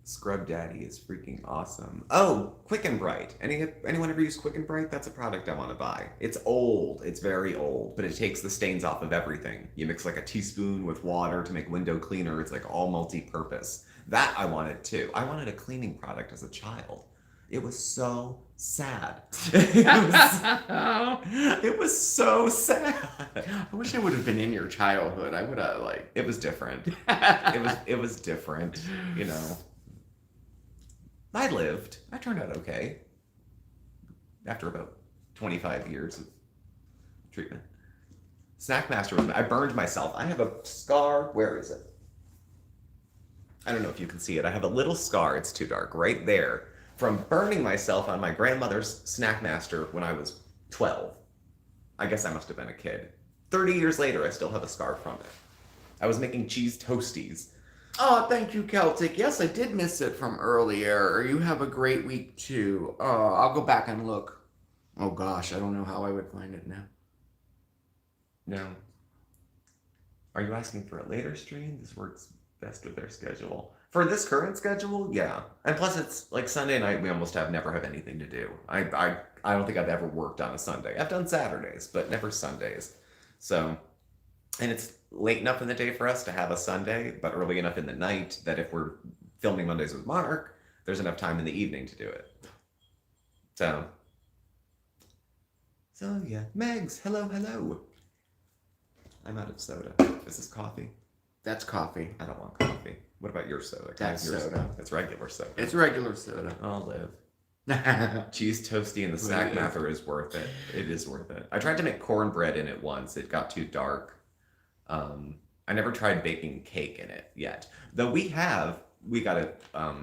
Scrub Daddy is freaking awesome. Oh, Quick and Bright. Anyone ever use Quick and Bright? That's a product I want to buy. It's old. It's very old, but it takes the stains off of everything. You mix like a teaspoon with water to make window cleaner. It's like all multi-purpose. That I wanted too. I wanted a cleaning product as a child. It was so sad. It was so sad. I wish I would have been in your childhood. I would have It was different. It was different, you know. I lived. I turned out okay. After about 25 years of treatment. Snackmaster, I burned myself. I have a scar. Where is it? I don't know if you can see it. I have a little scar. It's too dark. Right there. From burning myself on my grandmother's Snackmaster when I was 12. I guess I must have been a kid. 30 years later, I still have a scar from it. I was making cheese toasties. Oh, thank you, Celtic. Yes, I did miss it from earlier. You have a great week, too. I'll go back and look. Oh, gosh, I don't know how I would find it now. No. Are you asking for a later stream? This works best with their schedule. For this current schedule, yeah. And plus, it's like Sunday night, we almost never have anything to do. I don't think I've ever worked on a Sunday. I've done Saturdays, but never Sundays. So, and it's late enough in the day for us to have a Sunday, but early enough in the night that if we're filming Mondays with Mark, there's enough time in the evening to do it. So yeah. Megs, hello. I'm out of soda. Is this coffee? That's coffee. I don't want coffee. What about your soda? That's soda. It's regular soda. It's regular soda. I'll live. Cheese toasty and the snack mather is worth it. It is worth it. I tried to make cornbread in it once. It got too dark. I never tried baking cake in it yet. Though we got a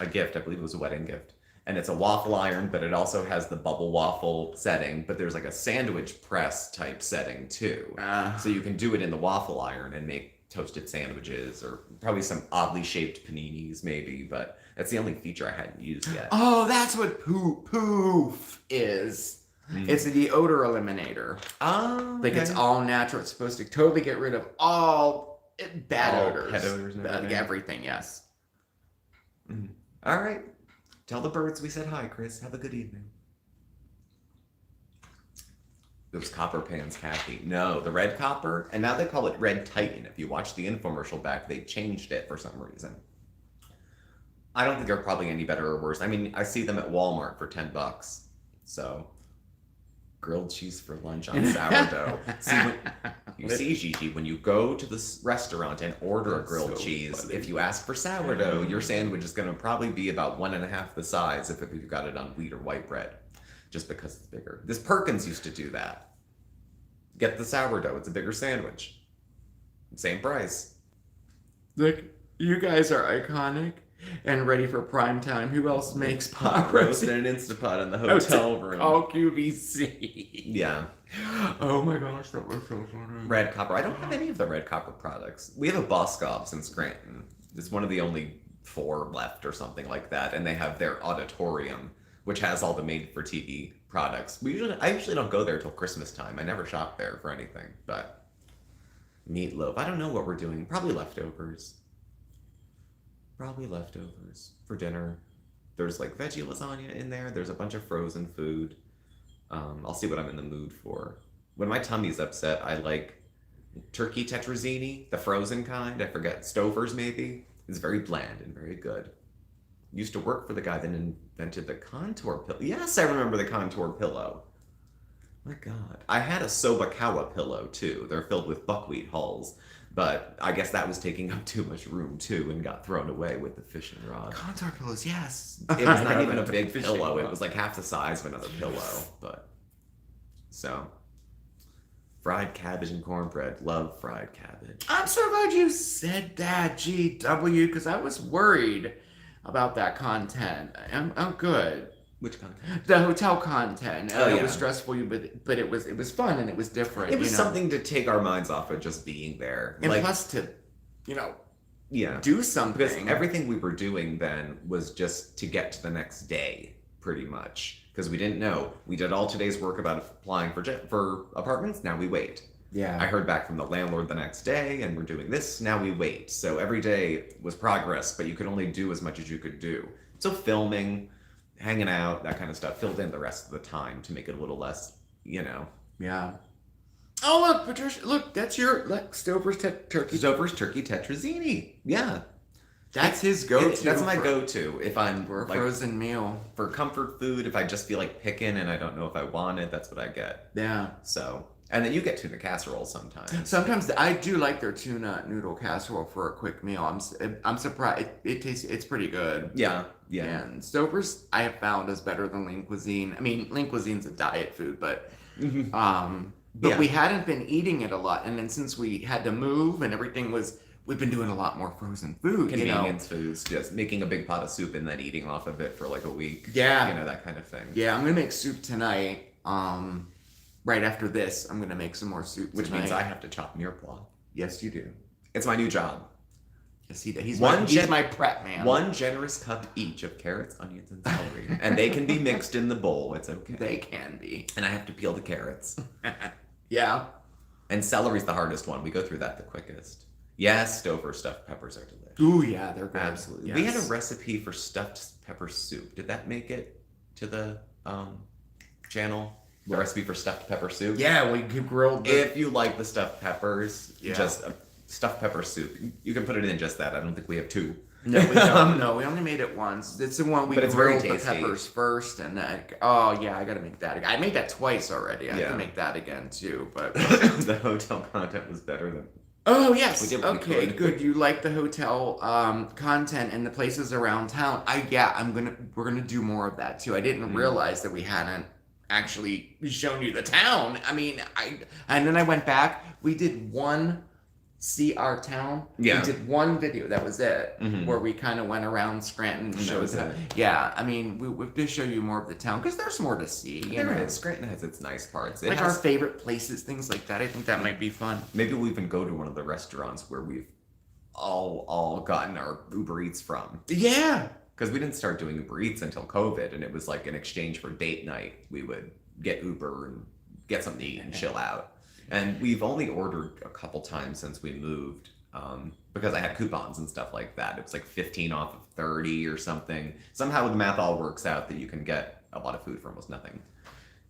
gift. I believe it was a wedding gift. And it's a waffle iron, but it also has the bubble waffle setting. But there's like a sandwich press type setting too. So you can do it in the waffle iron and make toasted sandwiches or probably some oddly shaped paninis maybe. But that's the only feature I hadn't used yet. Oh, that's what poof is. It's the odor eliminator. Oh, like it's all natural. It's supposed to totally get rid of all bad odors. Pet odors and everything. Everything, yes. All right. Tell the birds we said hi, Chris. Have a good evening. Those copper pans, Kathy. No, the red copper. And now they call it Red Titan. If you watch the infomercial back, they changed it for some reason. I don't think they're probably any better or worse. I mean, I see them at Walmart for $10. So, grilled cheese for lunch on sourdough. Gigi, when you go to the restaurant and order a grilled cheese, funny. If you ask for sourdough, your sandwich is going to probably be about 1.5 the size if you've got it on wheat or white bread, just because it's bigger. This Perkins used to do that. Get the sourdough. It's a bigger sandwich. Same price. Look, you guys are iconic and ready for prime time. Who else makes pot roast in an Instapot in the hotel room? Oh, QVC. Yeah. Oh my gosh, that was so funny. Red copper. I don't have any of the red copper products. We have a Boscov's in Scranton. It's one of the only 4 left or something like that, and they have their auditorium, which has all the made-for-TV products. I usually don't go there till Christmas time. I never shop there for anything, but meatloaf. I don't know what we're doing. Probably leftovers. For dinner. There's like veggie lasagna in there. There's a bunch of frozen food. I'll see what I'm in the mood for. when my tummy's upset, I like turkey tetrazzini, the frozen kind. I forget, Stover's maybe. It's very bland and very good. Used to work for the guy that invented the contour pillow. Yes, I remember the contour pillow. My God. I had a Sobakawa pillow too. They're filled with buckwheat hulls. But I guess that was taking up too much room too and got thrown away with the fishing rod. Contour pillows, yes. It was not even a big pillow. It was like half the size of another pillow. But so fried cabbage and cornbread. Love fried cabbage. I'm so glad you said that, GW, because I was worried about that content. I'm good. Which content? The hotel content. Oh, It yeah. was stressful, but it was fun and it was different. It was you know? something to take our minds off of just being there. And like, plus to, you know, yeah. do something. Because everything we were doing then was just to get to the next day, pretty much. Because we didn't know. We did all today's work about applying for apartments. Now we wait. Yeah. I heard back from the landlord the next day, and we're doing this. Now we wait. So every day was progress, but you could only do as much as you could do. So filming, hanging out, that kind of stuff filled in the rest of the time to make it a little less, you know. Yeah. Oh, look, Patricia, look, that's your Stover's turkey. Stover's turkey tetrazzini. Yeah. That's his go-to. That's my for- go-to if I'm for a like, frozen meal. for comfort food. If I just feel like picking and I don't know if I want it, that's what I get. Yeah. So, and then you get tuna casserole sometimes. Sometimes I do like their tuna noodle casserole for a quick meal. I'm surprised it tastes. It's pretty good. Yeah. And Stover's I have found is better than Lean Cuisine. I mean, Lean Cuisine's a diet food, but Yeah. we hadn't been eating it a lot, and then since we had to move and everything was, we've been doing a lot more frozen food. Convenience foods, just making a big pot of soup and then eating off of it for like a week. Yeah. You know, that kind of thing. Yeah, I'm gonna make soup tonight. Right after this, I'm gonna make some more soup. Which tonight. means I have to chop mirepoix. Yes, you do. It's my new job. Yes, he's One he's my prep man. One generous cup each of carrots, onions, and celery. And they can be mixed in the bowl. It's okay. They can be. And I have to peel the carrots. Yeah. And celery's the hardest one. We go through that the quickest. Yes, Stover stuffed peppers are delicious. Ooh, yeah, they're good. Absolutely. Yes. We had a recipe for stuffed pepper soup. Did that make it to the channel? The recipe for stuffed pepper soup? Yeah, we grilled. If you like the stuffed peppers, Yeah. just stuffed pepper soup. You can put it in just that. I don't think we have two. No, we don't. No, we only made it once. It's the one we But it's very grilled the tasty. peppers first, and then oh yeah, I gotta make that again. I made that twice already. I Yeah. have to make that again too. But The hotel content was better than. oh yes, We did what we okay, could. good. You like the hotel content and the places around town. We're gonna do more of that too. I didn't realize that we hadn't actually shown you the town. I mean, and then I went back. We did one. See our town. Yeah. We did one video. That was it. Mhm. Where we kind of went around Scranton and And that showed was the. it. Yeah, I mean, we to show you more of the town because there's more to see. You There know? is. Scranton has its nice parts. It Like has, our favorite places, things like that. I think that might be fun. maybe we'll even go to one of the restaurants where we've all gotten our Uber Eats from. Yeah. Because we didn't start doing Uber Eats until COVID, and it was like in exchange for date night, we would get Uber and get something to eat and chill out. And we've only ordered a couple times since we moved, because I had coupons and stuff like that. It was like 15 off of 30 or something. Somehow the math all works out that you can get a lot of food for almost nothing.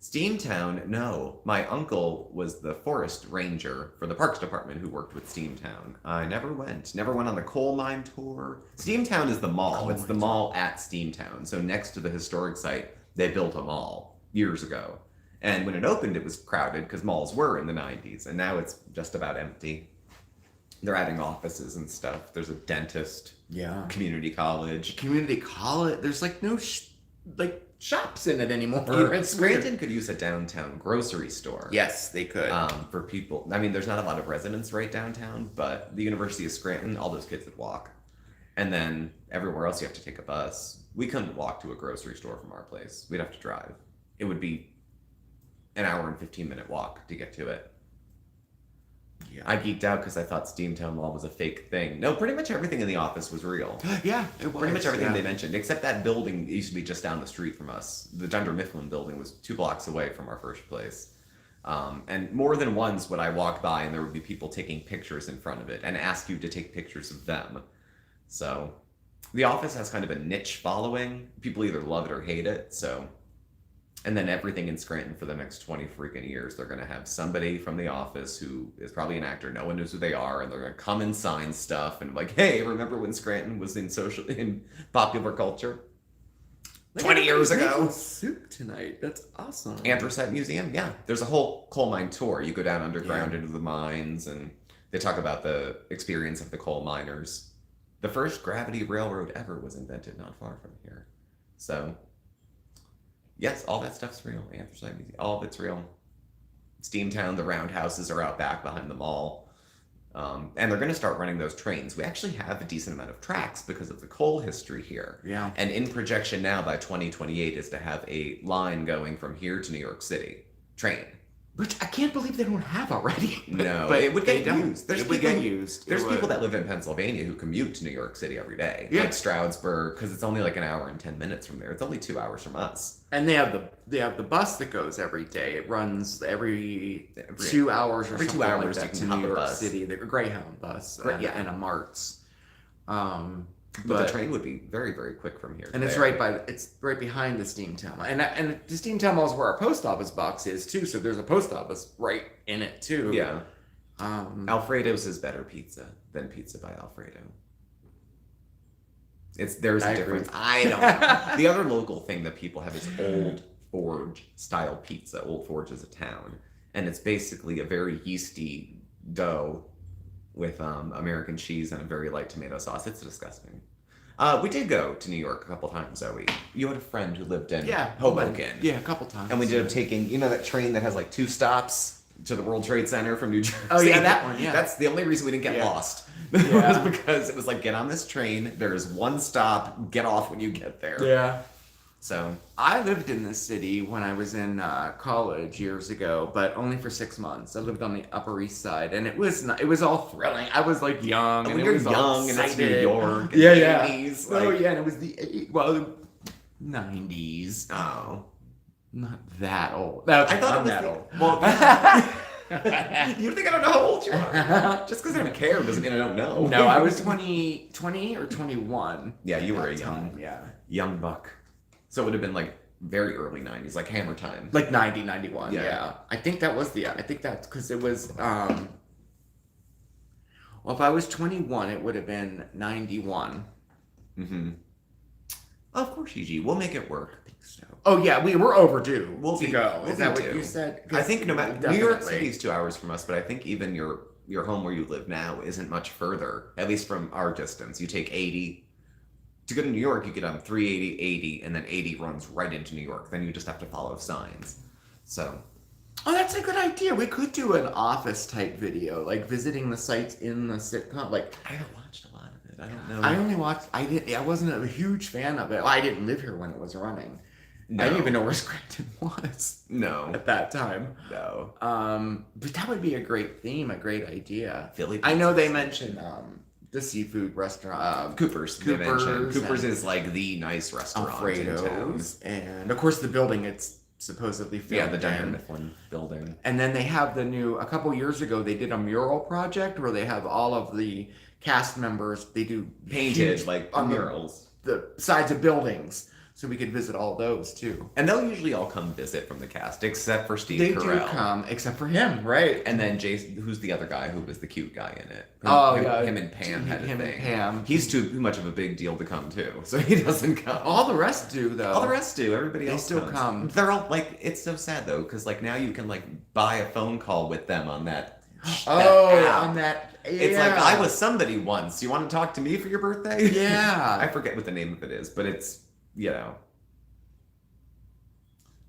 Steamtown, no. My uncle was the forest ranger for the parks department who worked with Steamtown. I never went on the coal mine tour. Steamtown is the mall. It's the mall at Steamtown. So next to the historic site, they built a mall years ago. And when it opened, it was crowded because malls were in the 90s. And now it's just about empty. They're adding offices and stuff. There's a dentist, Yeah. community college. Community college. There's like no shops in it anymore. It's Scranton weird. could use a downtown grocery store. Yes, they could. For people. I mean, there's not a lot of residents right downtown, but the University of Scranton, all those kids would walk. And then everywhere else, you have to take a bus. We couldn't walk to a grocery store from our place. We'd have to drive. It would be an hour and 15-minute walk to get to it. Yeah. I geeked out because I thought Steamtown Mall was a fake thing. No, pretty much everything in the office was real. Yeah, it was. Pretty much everything yeah. they mentioned, except that building used to be just down the street from us. The Dunder Mifflin building was 2 blocks away from our first place. And more than once would I walk by and there would be people taking pictures in front of it and ask you to take pictures of them. So the office has kind of a niche following. People either love it or hate it. So, And then everything in Scranton for the next 20 freaking years, they're going to have somebody from the office who is probably an actor. No one knows who they are. And they're going to come and sign stuff and like, hey, remember when Scranton was in popular culture? 20 years ago. Soup tonight. That's awesome. Anthracite Museum. Yeah. There's a whole coal mine tour. You go down underground into the mines and they talk about the experience of the coal miners. The first gravity railroad ever was invented not far from here. So, yes, all that stuff's real. Anthracite Museum, all of it's real. Steamtown, the roundhouses are out back behind the mall. And they're going to start running those trains. We actually have a decent amount of tracks because of the coal history here. Yeah. And in projection now by 2028 is to have a line going from here to New York City. Train. Which I can't believe they don't have already. No, but it would get don't. used. It would get used. There's people that live in Pennsylvania who commute to New York City every day. Yeah. Like Stroudsburg, because it's only like an hour and 10 minutes from there. It's only 2 hours from us. And they have the bus that goes every day. It runs every 2 hours or every something 2 hours like that you to can New hop a York bus. City. The Greyhound bus. And a Mart's. But the train would be very, very quick from here. And it's right behind the Steamtown. And the Steamtown Mall is where our post office box is too. So there's a post office right in it too. Yeah. Alfredo's is better pizza than Pizza by Alfredo. There's a difference. I don't know. The other local thing that people have is Old Forge style pizza. Old Forge is a town, and it's basically a very yeasty dough with American cheese and a very light tomato sauce. It's disgusting. We did go to New York a couple times, Zoe. You had a friend who lived in Hoboken. Yeah, a couple times. And we ended up taking, that train that has like 2 stops to the World Trade Center from New Jersey. Oh yeah, that one, yeah. That's the only reason we didn't get lost. Was because it was like, get on this train, there's 1 stop, get off when you get there. Yeah. So I lived in this city when I was in college years ago, but only for 6 months. I lived on the Upper East Side, and it was all thrilling. I was like young, and it you're was all young, and it's excited. New York. Yeah, and yeah. 80s, Oh like- yeah, and it was the 90s. Oh. Not that old. I thought it was that the- old. Well, you think I don't know how old you are? Just because I don't care doesn't mean I don't know. No, I was 20 or 21. Yeah, you were at a that young buck. So it would have been like very early 90s, like Hammer Time. Like 90, 91, Yeah. yeah. I think that's because it was, well, if I was 21, it would have been 91. Mm-hmm. Of course, Gigi. We'll make it work. I think so. Oh, yeah, we were overdue We'll to be- go. we'll Is that be what due. you said? I think no matter Definitely. New York City's 2 hours from us, but I think even your home where you live now isn't much further, at least from our distance. You take 80. To go to New York, you get on 380, 80, and then 80 runs right into New York. Then you just have to follow signs. So. Oh, that's a good idea. We could do an office type video, like visiting the sites in the sitcom. Like, I haven't watched a lot of it. I don't know. I only watched. I wasn't a huge fan of it. Well, I didn't live here when it was running. No. I didn't even know where Scranton was No. at that time. No. But that would be a great theme, a great idea. Philly I know pizza. they mentioned the seafood restaurant, Cooper's. They mentioned. Cooper's Cooper's and is like the nice restaurant in town. Alfredo's, and of course the building it's supposedly filmed Yeah, the Dunder in. Mifflin building. And then they have a couple years ago, they did a mural project where they have all of the cast members, they do Painted huge- like on murals. the sides of buildings. So we could visit all those too. And they'll usually all come visit from the cast, except for Steve They Carell. do come, except for him, right? And then Jason, who's the other guy who was the cute guy in it? Him and Pam had a him thing. and Pam. He's too much of a big deal to come too, so he doesn't come. All the rest do though. All the rest do. Everybody They else still comes. come. They're all like, it's so sad though, because like now you can like buy a phone call with them on that. app. On that. Yeah. It's like I was somebody once. You want to talk to me for your birthday? Yeah. I forget what the name of it is, but it's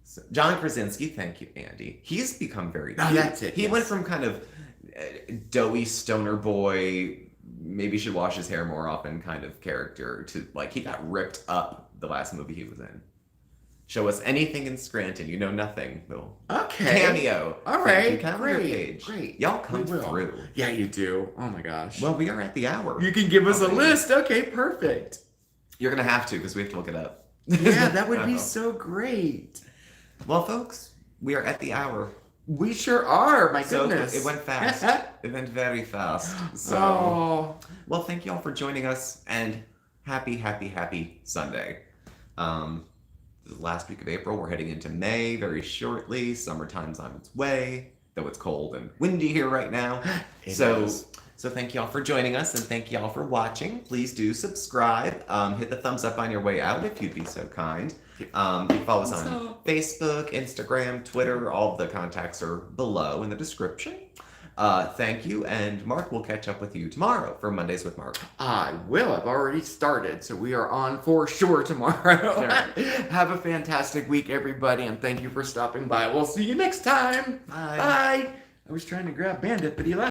So, John Krasinski, thank you, Andy. He's become very cute. Oh, that's it, He yes. went from kind of doughy stoner boy, maybe should wash his hair more often kind of character to like he got ripped up the last movie he was in. Show us anything in Scranton, you know nothing. Though. Okay. Cameo. All Thank you, right. calendar Great. page. Great. Y'all come We will. through. Yeah, you do. Oh my gosh. Well, we are at the hour. you can give us a Okay. list. Okay, perfect. You're gonna have to because we have to look it up. Yeah, that would be Oh. so great. Well, folks, we are at the hour. We sure are. My So goodness. it went fast. It went very fast. So, Oh. well, thank you all for joining us, and happy Sunday. the last week of April. We're heading into May very shortly. Summertime's on its way, though it's cold and windy here right now. So thank y'all for joining us, and thank y'all for watching. Please do subscribe. Hit the thumbs up on your way out if you'd be so kind. You can follow us on Facebook, Instagram, Twitter. All of the contacts are below in the description. Thank you, and Mark will catch up with you tomorrow for Mondays with Mark. I will. I've already started, so we are on for sure tomorrow. Have a fantastic week, everybody, and thank you for stopping by. We'll see you next time. Bye. Bye. I was trying to grab Bandit, but he left.